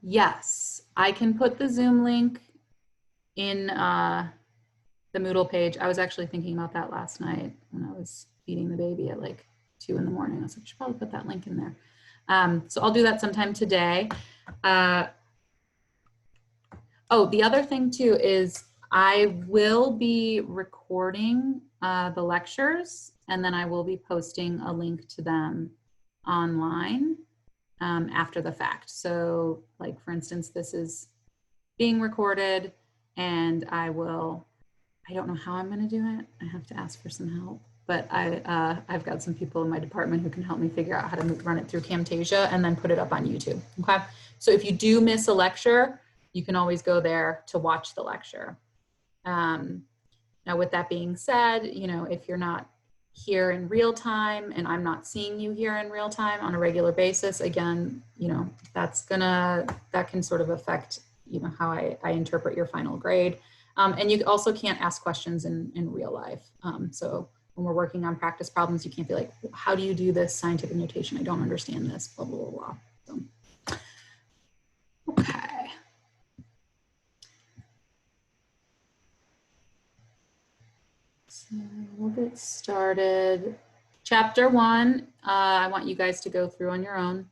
Yes, I can put the Zoom link in the Moodle page. I was actually thinking about that last night when I was feeding the baby at like 2 in the morning. I was like, I should probably put that link in there. So I'll do that sometime today. Oh, the other thing too is I will be recording the lectures, and then I will be posting a link to them online after the fact. So like, for instance, this is being recorded, and I don't know how I'm going to do it. I have to ask for some help, but I've got some people in my department who can help me figure out how to run it through Camtasia and then put it up on YouTube. Okay. So if you do miss a lecture, you can always go there to watch the lecture. Now, with that being said, if you're not here in real time and I'm not seeing you here in real time on a regular basis, again, that can sort of affect, how I interpret your final grade. And you also can't ask questions in real life. So when we're working on practice problems, you can't be like, how do you do this scientific notation? I don't understand this, blah, blah, blah, blah. So, okay. So we'll get started. Chapter 1, I want you guys to go through on your own.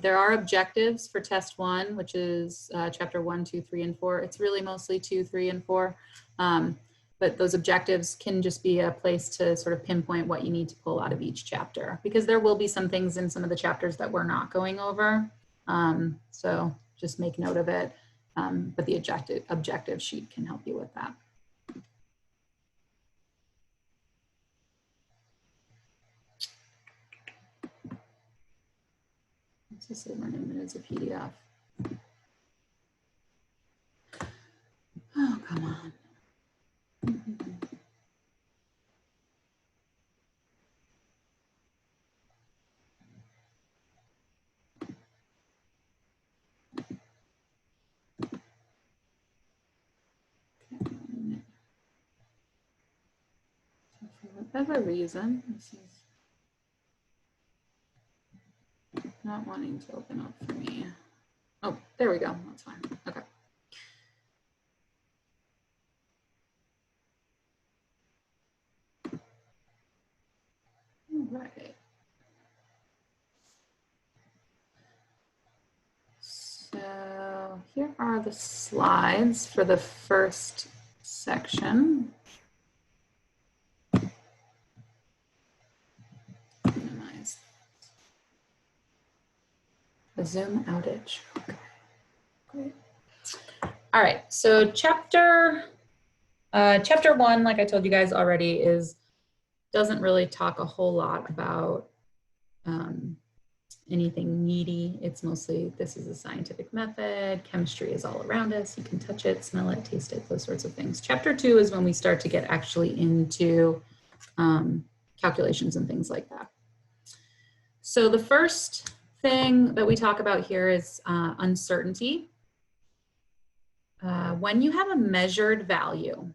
There are objectives for test 1, which is chapter 1, 2, 3, and 4. It's really mostly 2, 3, and 4. But those objectives can just be a place to sort of pinpoint what you need to pull out of each chapter, because there will be some things in some of the chapters that we're not going over. So just make note of it. But the objective sheet can help you with that. Let's just say we're naming it as a PDF. Oh, come on. For whatever reason, this is not wanting to open up for me. Oh, there we go. That's fine. Okay. right. So here are the slides for the first section. Minimize the Zoom outage. Okay, great. All right, so chapter 1, like I told you guys already, doesn't really talk a whole lot about anything needy. It's mostly, this is a scientific method. Chemistry is all around us. You can touch it, smell it, taste it, those sorts of things. Chapter 2 is when we start to get actually into calculations and things like that. So the first thing that we talk about here is uncertainty. When you have a measured value,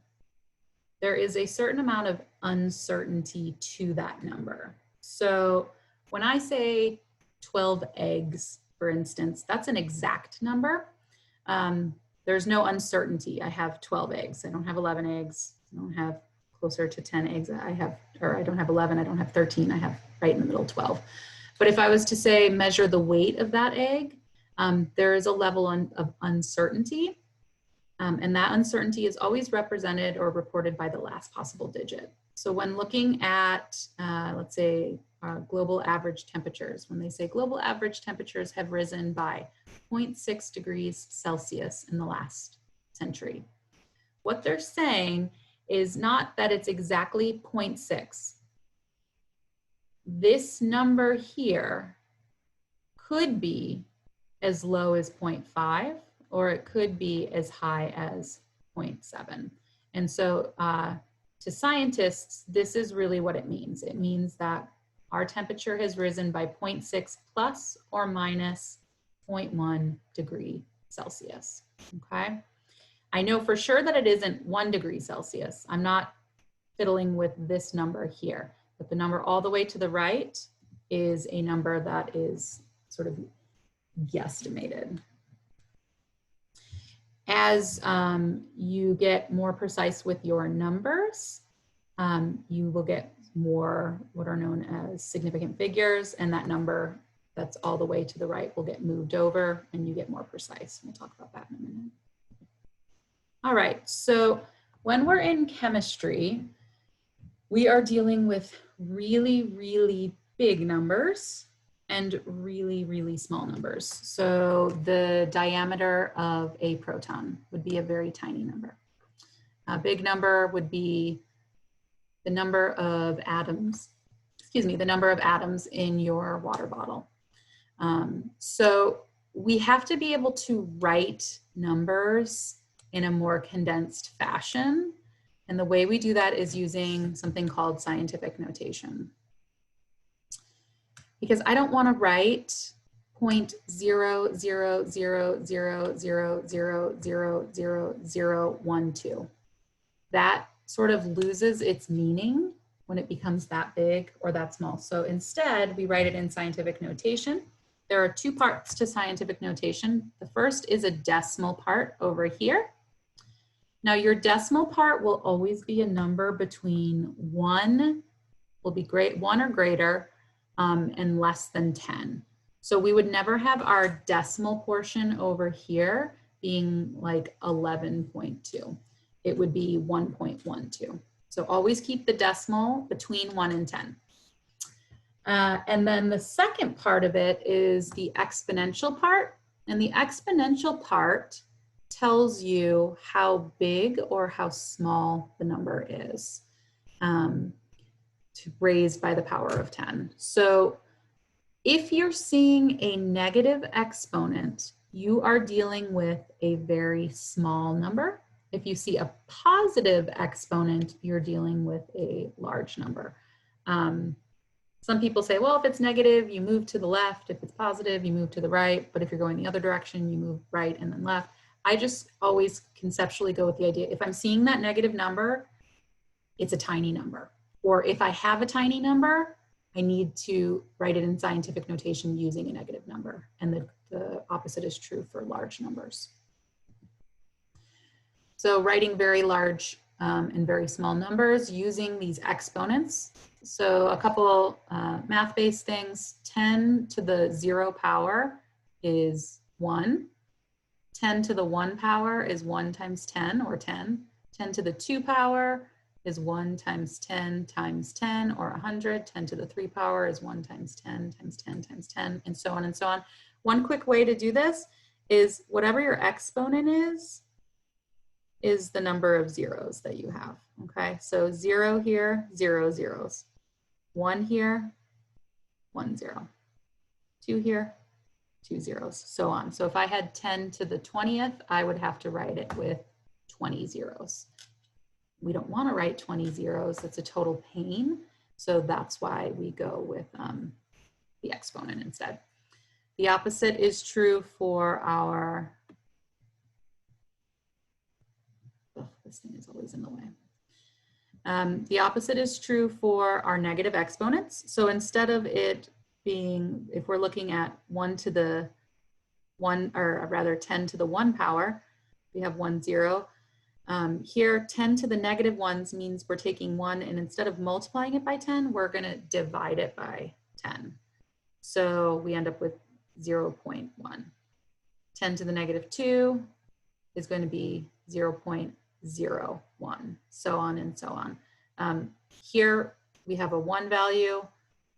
there is a certain amount of uncertainty to that number. So when I say 12 eggs, for instance, that's an exact number. There's no uncertainty. I have 12 eggs. I don't have 11 eggs. I don't have closer to 10 eggs. I don't have 11. I don't have 13. I have right in the middle 12. But if I was to say measure the weight of that egg, there is a level of uncertainty. And that uncertainty is always represented or reported by the last possible digit. So when looking at, let's say, global average temperatures, when they say global average temperatures have risen by 0.6 degrees Celsius in the last century, what they're saying is not that it's exactly 0.6. This number here could be as low as 0.5, or it could be as high as 0.7. And so to scientists, this is really what it means. It means that our temperature has risen by 0.6 plus or minus 0.1 degree Celsius, okay? I know for sure that it isn't 1 degree Celsius. I'm not fiddling with this number here, but the number all the way to the right is a number that is sort of guesstimated. As you get more precise with your numbers, you will get more what are known as significant figures, and that number that's all the way to the right will get moved over and you get more precise. We'll talk about that in a minute. All right, so when we're in chemistry, we are dealing with really, really big numbers and really, really small numbers. So the diameter of a proton would be a very tiny number. A big number would be the number of atoms, the number of atoms in your water bottle. So we have to be able to write numbers in a more condensed fashion. And the way we do that is using something called scientific notation. Because I don't want to write 0.000000000012. That sort of loses its meaning when it becomes that big or that small. So instead, we write it in scientific notation. There are two parts to scientific notation. The first is a decimal part over here. Now your decimal part will always be a number between 1 or greater and less than 10. So we would never have our decimal portion over here being like 11.2. It would be 1.12. So always keep the decimal between 1 and 10. And then the second part of it is the exponential part. And the exponential part tells you how big or how small the number is, raised by the power of 10. So if you're seeing a negative exponent, you are dealing with a very small number. If you see a positive exponent, you're dealing with a large number. Some people say, well, if it's negative, you move to the left. If it's positive, you move to the right. But if you're going the other direction, you move right and then left. I just always conceptually go with the idea, if I'm seeing that negative number, it's a tiny number. Or if I have a tiny number, I need to write it in scientific notation using a negative number. And the opposite is true for large numbers. So writing very large and very small numbers using these exponents So a couple math-based things. 10 to the 0 power is 1. 10 to the 1 power is 1 times 10, or 10. 10 to the 2 power is 1 times 10 times 10, or 100. 10 to the 3 power is 1 times 10 times 10 times 10, and so on and so on. One quick way to do this is whatever your exponent is the number of zeros that you have, okay? So 0 here, 0 zeros. 1 here, 1 0. 2 here, 2 zeros, so on. So if I had 10 to the 20th, I would have to write it with 20 zeros. We don't want to write 20 zeros. That's a total pain. So that's why we go with the exponent instead. The opposite is true for our, oh, this thing is always in the way. The opposite is true for our negative exponents. So instead of it being, if we're looking at 1 to the 1, or rather 10 to the 1 power, we have 1 0. Here, 10 to the negative 1s means we're taking 1, and instead of multiplying it by 10, we're going to divide it by 10. So we end up with 0.1. 10 to the negative 2 is going to be 0.01, so on and so on. Here we have a 1 value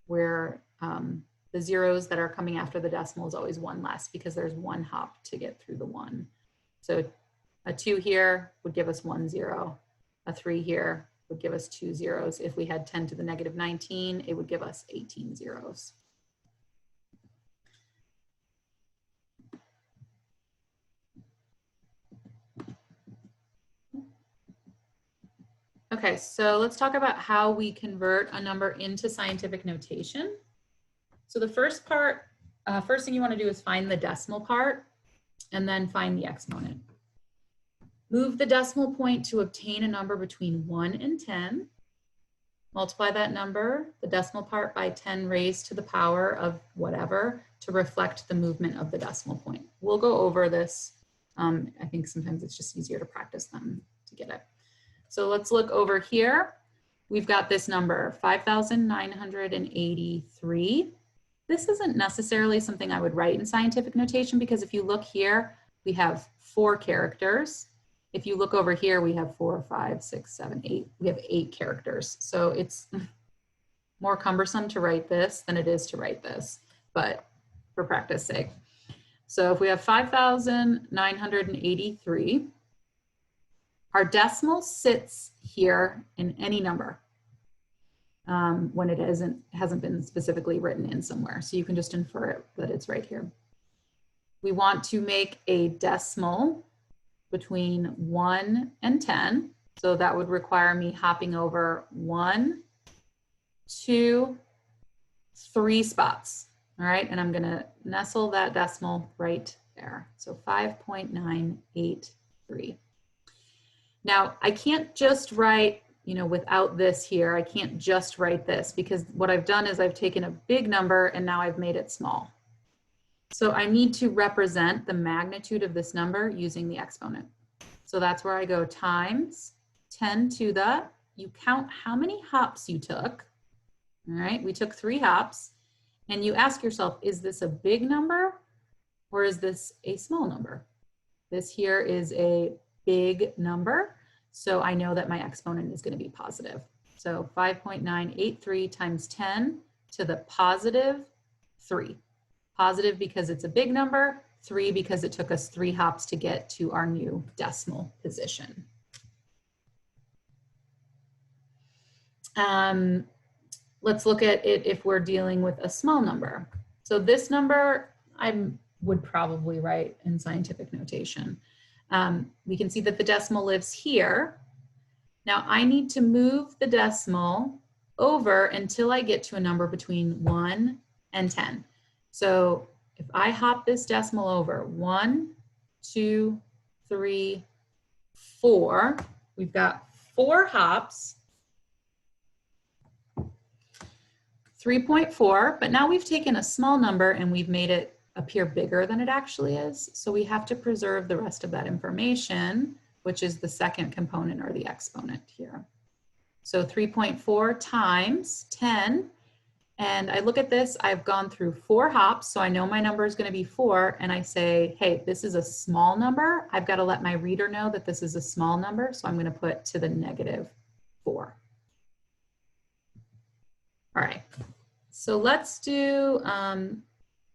where the zeros that are coming after the decimal is always 1 less because there's 1 hop to get through the 1. So a 2 here would give us 1 0. A 3 here would give us 2 zeros. If we had 10 to the negative 19, it would give us 18 zeros. Okay, so let's talk about how we convert a number into scientific notation. So the first thing you want to do is find the decimal part and then find the exponent. Move the decimal point to obtain a number between 1 and 10. Multiply that number, the decimal part, by 10 raised to the power of whatever to reflect the movement of the decimal point. We'll go over this. I think sometimes it's just easier to practice them to get it. So let's look over here. We've got this number, 5,983. This isn't necessarily something I would write in scientific notation because if you look here, we have 4 characters. If you look over here, we have 4, 5, 6, 7, 8. We have 8 characters. So it's more cumbersome to write this than it is to write this, but for practice sake. So if we have 5,983, our decimal sits here in any number when it hasn't been specifically written in somewhere. So you can just infer it that it's right here. We want to make a decimal between 1 and 10. So that would require me hopping over 1, 2, 3 spots. All right, and I'm going to nestle that decimal right there. So 5.983. Now, I can't just write, without this here, I can't just write this because what I've done is I've taken a big number and now I've made it small. So I need to represent the magnitude of this number using the exponent. So that's where I go times 10 to the, you count how many hops you took. All right, we took 3 hops and you ask yourself, is this a big number or is this a small number? This here is a big number. So I know that my exponent is going to be positive. So 5.983 times 10 to the positive 3. Positive because it's a big number, 3 because it took us 3 hops to get to our new decimal position. Let's look at it if we're dealing with a small number. So this number I would probably write in scientific notation. We can see that the decimal lives here. Now I need to move the decimal over until I get to a number between 1 and 10. So if I hop this decimal over, 1, 2, 3, 4, we've got 4 hops, 3.4, but now we've taken a small number and we've made it appear bigger than it actually is. So we have to preserve the rest of that information, which is the second component or the exponent here. So 3.4 times 10. And I look at this, I've gone through 4 hops, so I know my number is going to be 4, and I say, hey, this is a small number. I've got to let my reader know that this is a small number, so I'm going to put to the negative 4. All right, so let's do a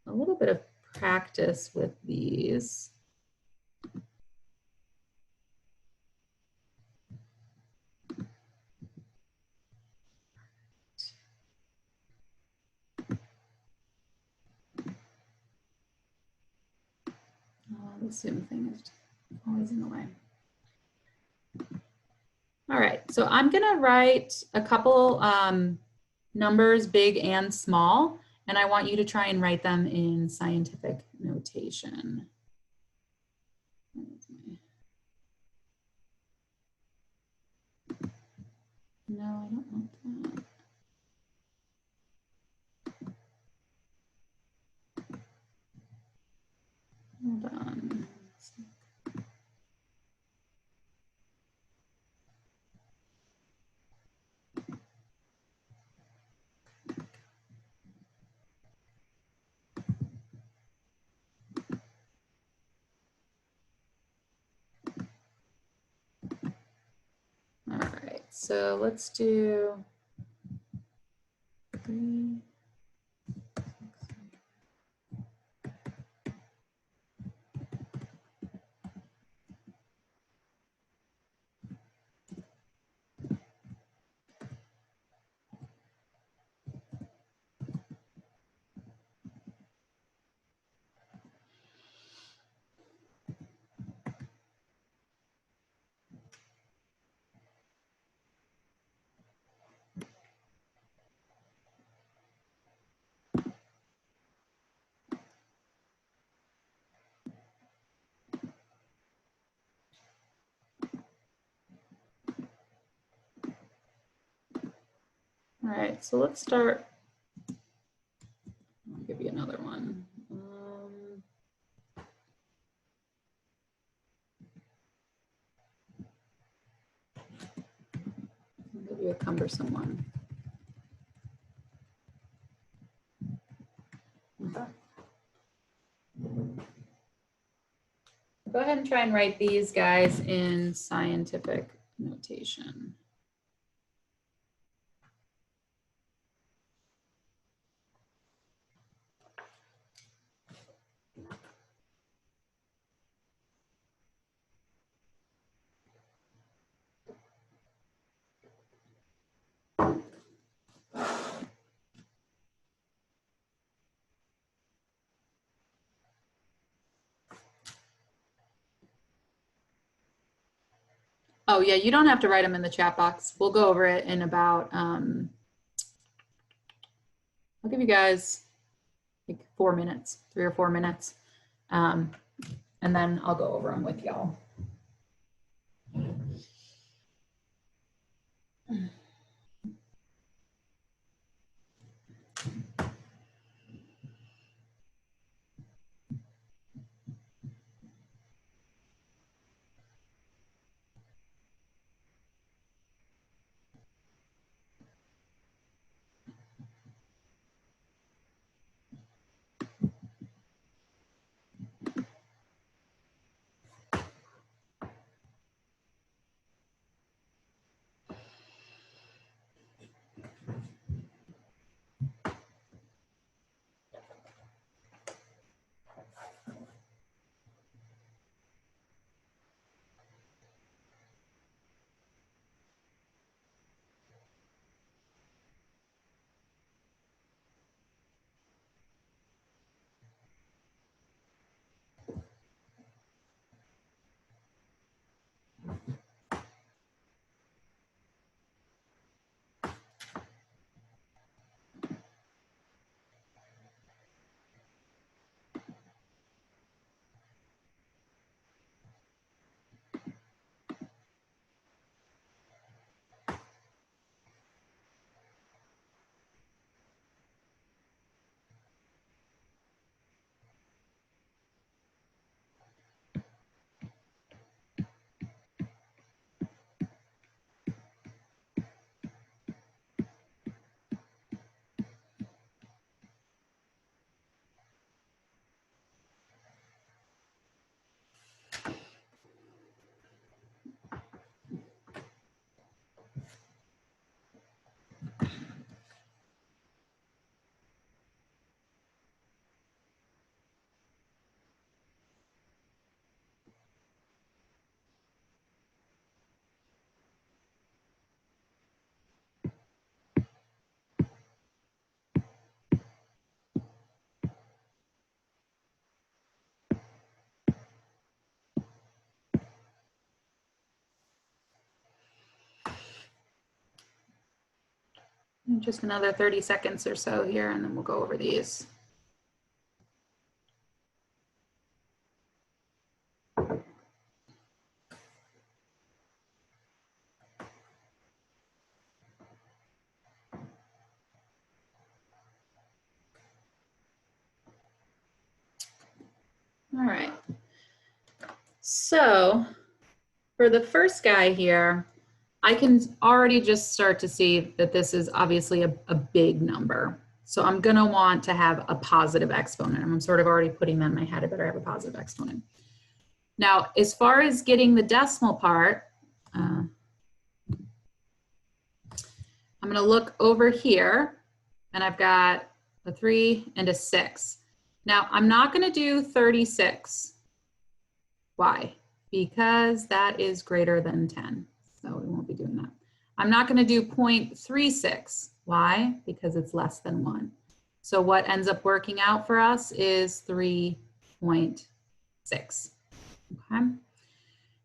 little bit of practice with these. Oh, the Zoom thing is always in the way. All right, so I'm gonna write a couple numbers, big and small, and I want you to try and write them in scientific notation. No, I don't want that. Hold on. All right, so let's do 3. All right, so let's start. I'll give you another one. I'll give you a cumbersome one. Okay. Go ahead and try and write these guys in scientific notation. Oh yeah, you don't have to write them in the chat box. We'll go over it in about, I'll give you guys like 4 minutes, 3 or 4 minutes. And then I'll go over them with y'all. Just another 30 seconds or so here, and then we'll go over these. All right. So for the first guy here, I can already just start to see that this is obviously a big number. So I'm going to want to have a positive exponent. I'm sort of already putting that in my head. I better have a positive exponent. Now, as far as getting the decimal part, I'm going to look over here, and I've got a 3 and a 6. Now, I'm not going to do 36. Why? Because that is greater than 10. So we won't be doing that. I'm not going to do 0.36. Why? Because it's less than 1. So what ends up working out for us is 3.6. Okay.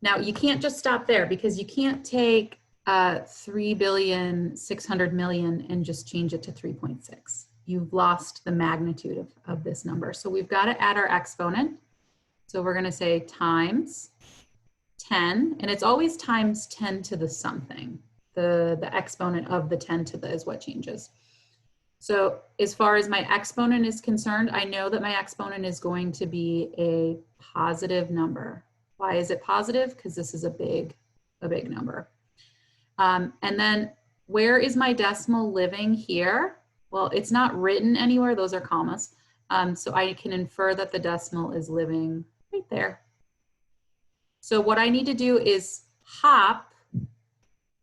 Now you can't just stop there, because you can't take 3,600,000,000 and just change it to 3.6. You've lost the magnitude of this number. So we've got to add our exponent. So we're going to say times 10, and it's always times 10 to the something. The exponent of the 10 to the is what changes. So as far as my exponent is concerned, I know that my exponent is going to be a positive number. Why is it positive? Because this is a big number. And then where is my decimal living here? Well, it's not written anywhere. Those are commas. So I can infer that the decimal is living right there. So what I need to do is hop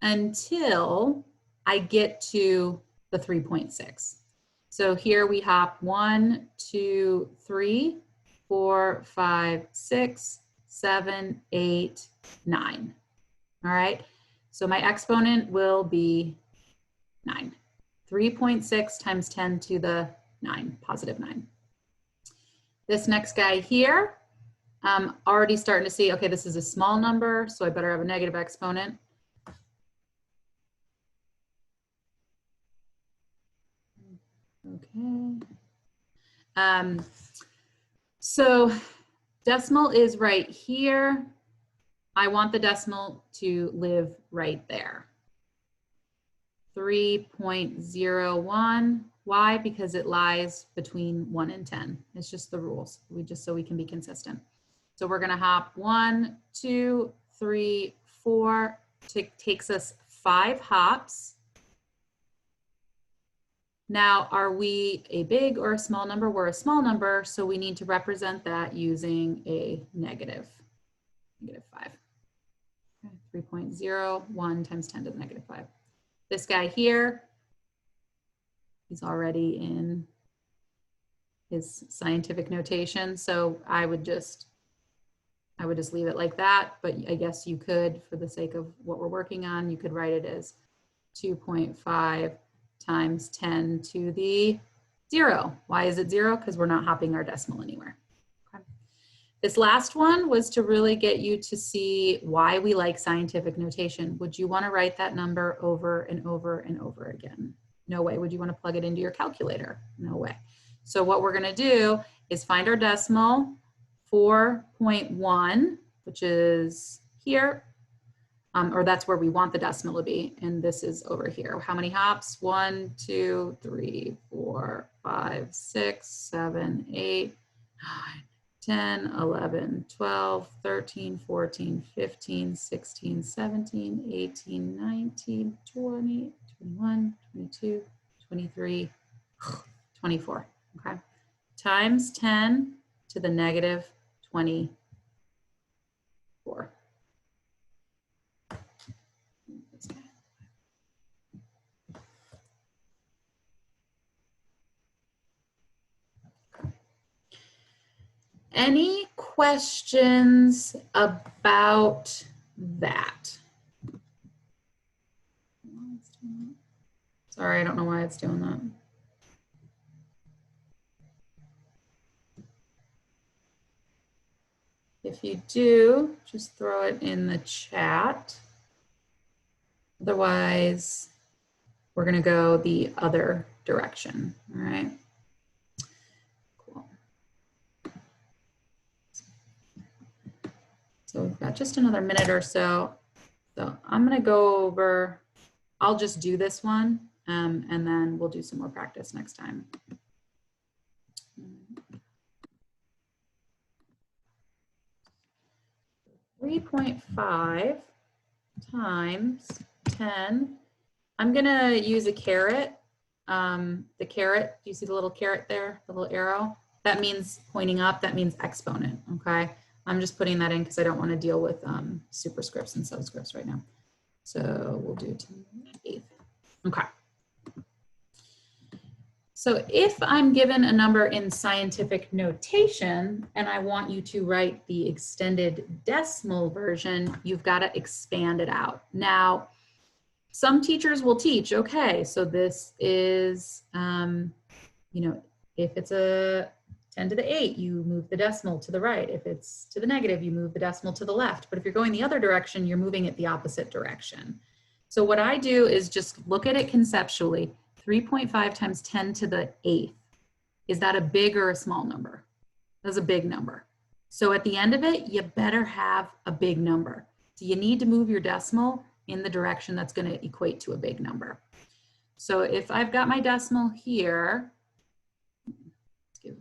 until I get to the 3.6. So here we hop 1, 2, 3, 4, 5, 6, 7, 8, 9. All right. So my exponent will be 9. 3.6 times 10 to the 9, positive 9. This next guy here, I'm already starting to see, okay, this is a small number, so I better have a negative exponent. Okay. So decimal is right here. I want the decimal to live right there. 3.01. Why? Because it lies between 1 and 10. It's just the rules. So we can be consistent. So we're going to hop 1, 2, 3, 4. Takes us 5 hops. Now, are we a big or a small number? We're a small number, so we need to represent that using a negative 5. Okay, 3.01 times 10 to the negative 5. This guy here, he's already in his scientific notation, so I would just leave it like that, but I guess you could, for the sake of what we're working on, you could write it as 2.5 times 10 to the 0. Why is it 0? Because we're not hopping our decimal anywhere. Okay. This last one was to really get you to see why we like scientific notation. Would you want to write that number over and over and over again? No way. Would you want to plug it into your calculator? No way. So what we're going to do is find our decimal, 4.1, which is here, or that's where we want the decimal to be, and this is over here. How many hops? 1, 2, 3, 4, 5, 6, 7, 8, 9, 10, 11, 12, 13, 14, 15, 16, 17, 18, 19, 20, 21, 22, 23, 24, okay? Times 10 to the negative 24. Any questions about that? Sorry, I don't know why it's doing that. If you do, just throw it in the chat. Otherwise, we're going to go the other direction. All right. Cool. So we've got just another minute or so. So I'm going to go over, I'll just do this one, and then we'll do some more practice next time. 3.5 times 10. I'm going to use a caret. The caret, do you see the little caret there, the little arrow? That means pointing up, that means exponent, okay? I'm just putting that in because I don't want to deal with superscripts and subscripts right now. So we'll do 10^8. Okay. So if I'm given a number in scientific notation and I want you to write the extended decimal version, you've got to expand it out. Now, some teachers will teach, okay, so this is, you know, if it's a 10^8, you move the decimal to the right. If it's to the negative, you move the decimal to the left. But if you're going the other direction, you're moving it the opposite direction. So what I do is just look at it conceptually. 3.5 times 10^8. Is that a big or a small number? That's a big number. So at the end of it, you better have a big number. So you need to move your decimal in the direction that's going to equate to a big number. So if I've got my decimal here, let's get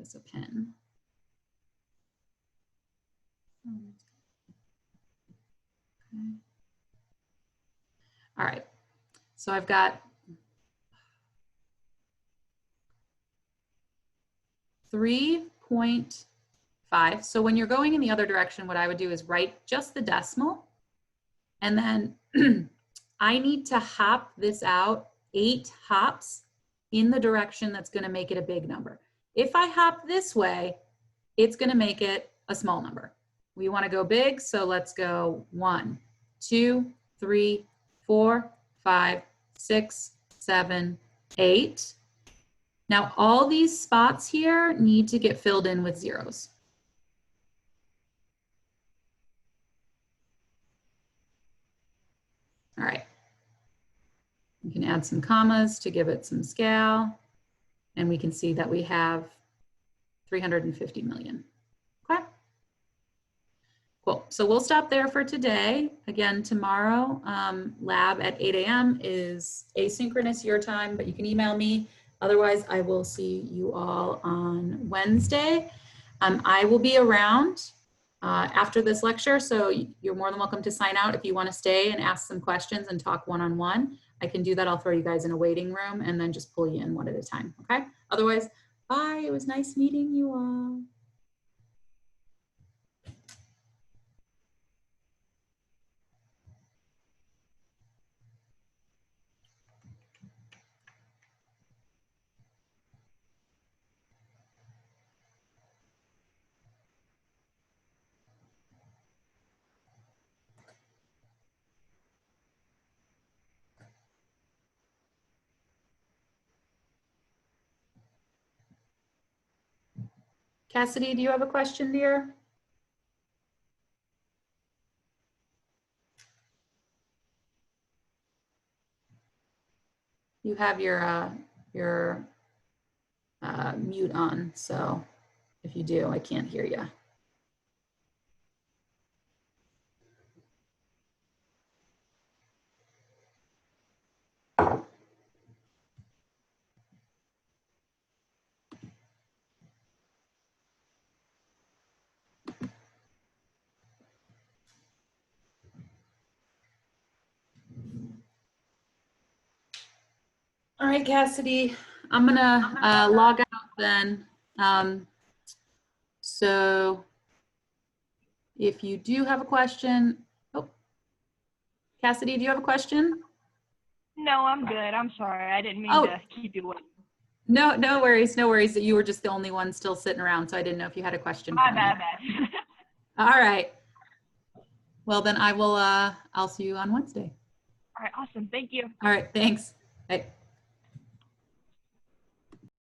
us a pen. Okay. All right. So I've got 3.5. So when you're going in the other direction, what I would do is write just the decimal. And then I need to hop this out 8 hops in the direction that's going to make it a big number. If I hop this way, it's going to make it a small number. We want to go big, so let's go 1, 2, 3, 4, 5, 6, 7, 8. Now, all these spots here need to get filled in with zeros. All right. We can add some commas to give it some scale. And we can see that we have 350 million. Okay. Cool. So we'll stop there for today. Again, tomorrow, lab at 8 a.m. is asynchronous your time, but you can email me. Otherwise, I will see you all on Wednesday. I will be around after this lecture, so you're more than welcome to sign out if you want to stay and ask some questions and talk one-on-one. I can do that. I'll throw you guys in a waiting room and then just pull you in one at a time, okay? Otherwise, bye. It was nice meeting you all. Cassidy, do you have a question, dear? You have your mute on, so if you do, I can't hear you. All right, Cassidy, I'm gonna log out then. So if you do have a question, oh, Cassidy, do you have a question? No, I'm good. I'm sorry. I didn't mean to keep you waiting. No, no worries, no worries. You were just the only one still sitting around, so I didn't know if you had a question. My bad. All right. Well, then I will. I'll see you on Wednesday. All right, awesome. Thank you. All right, thanks. Bye.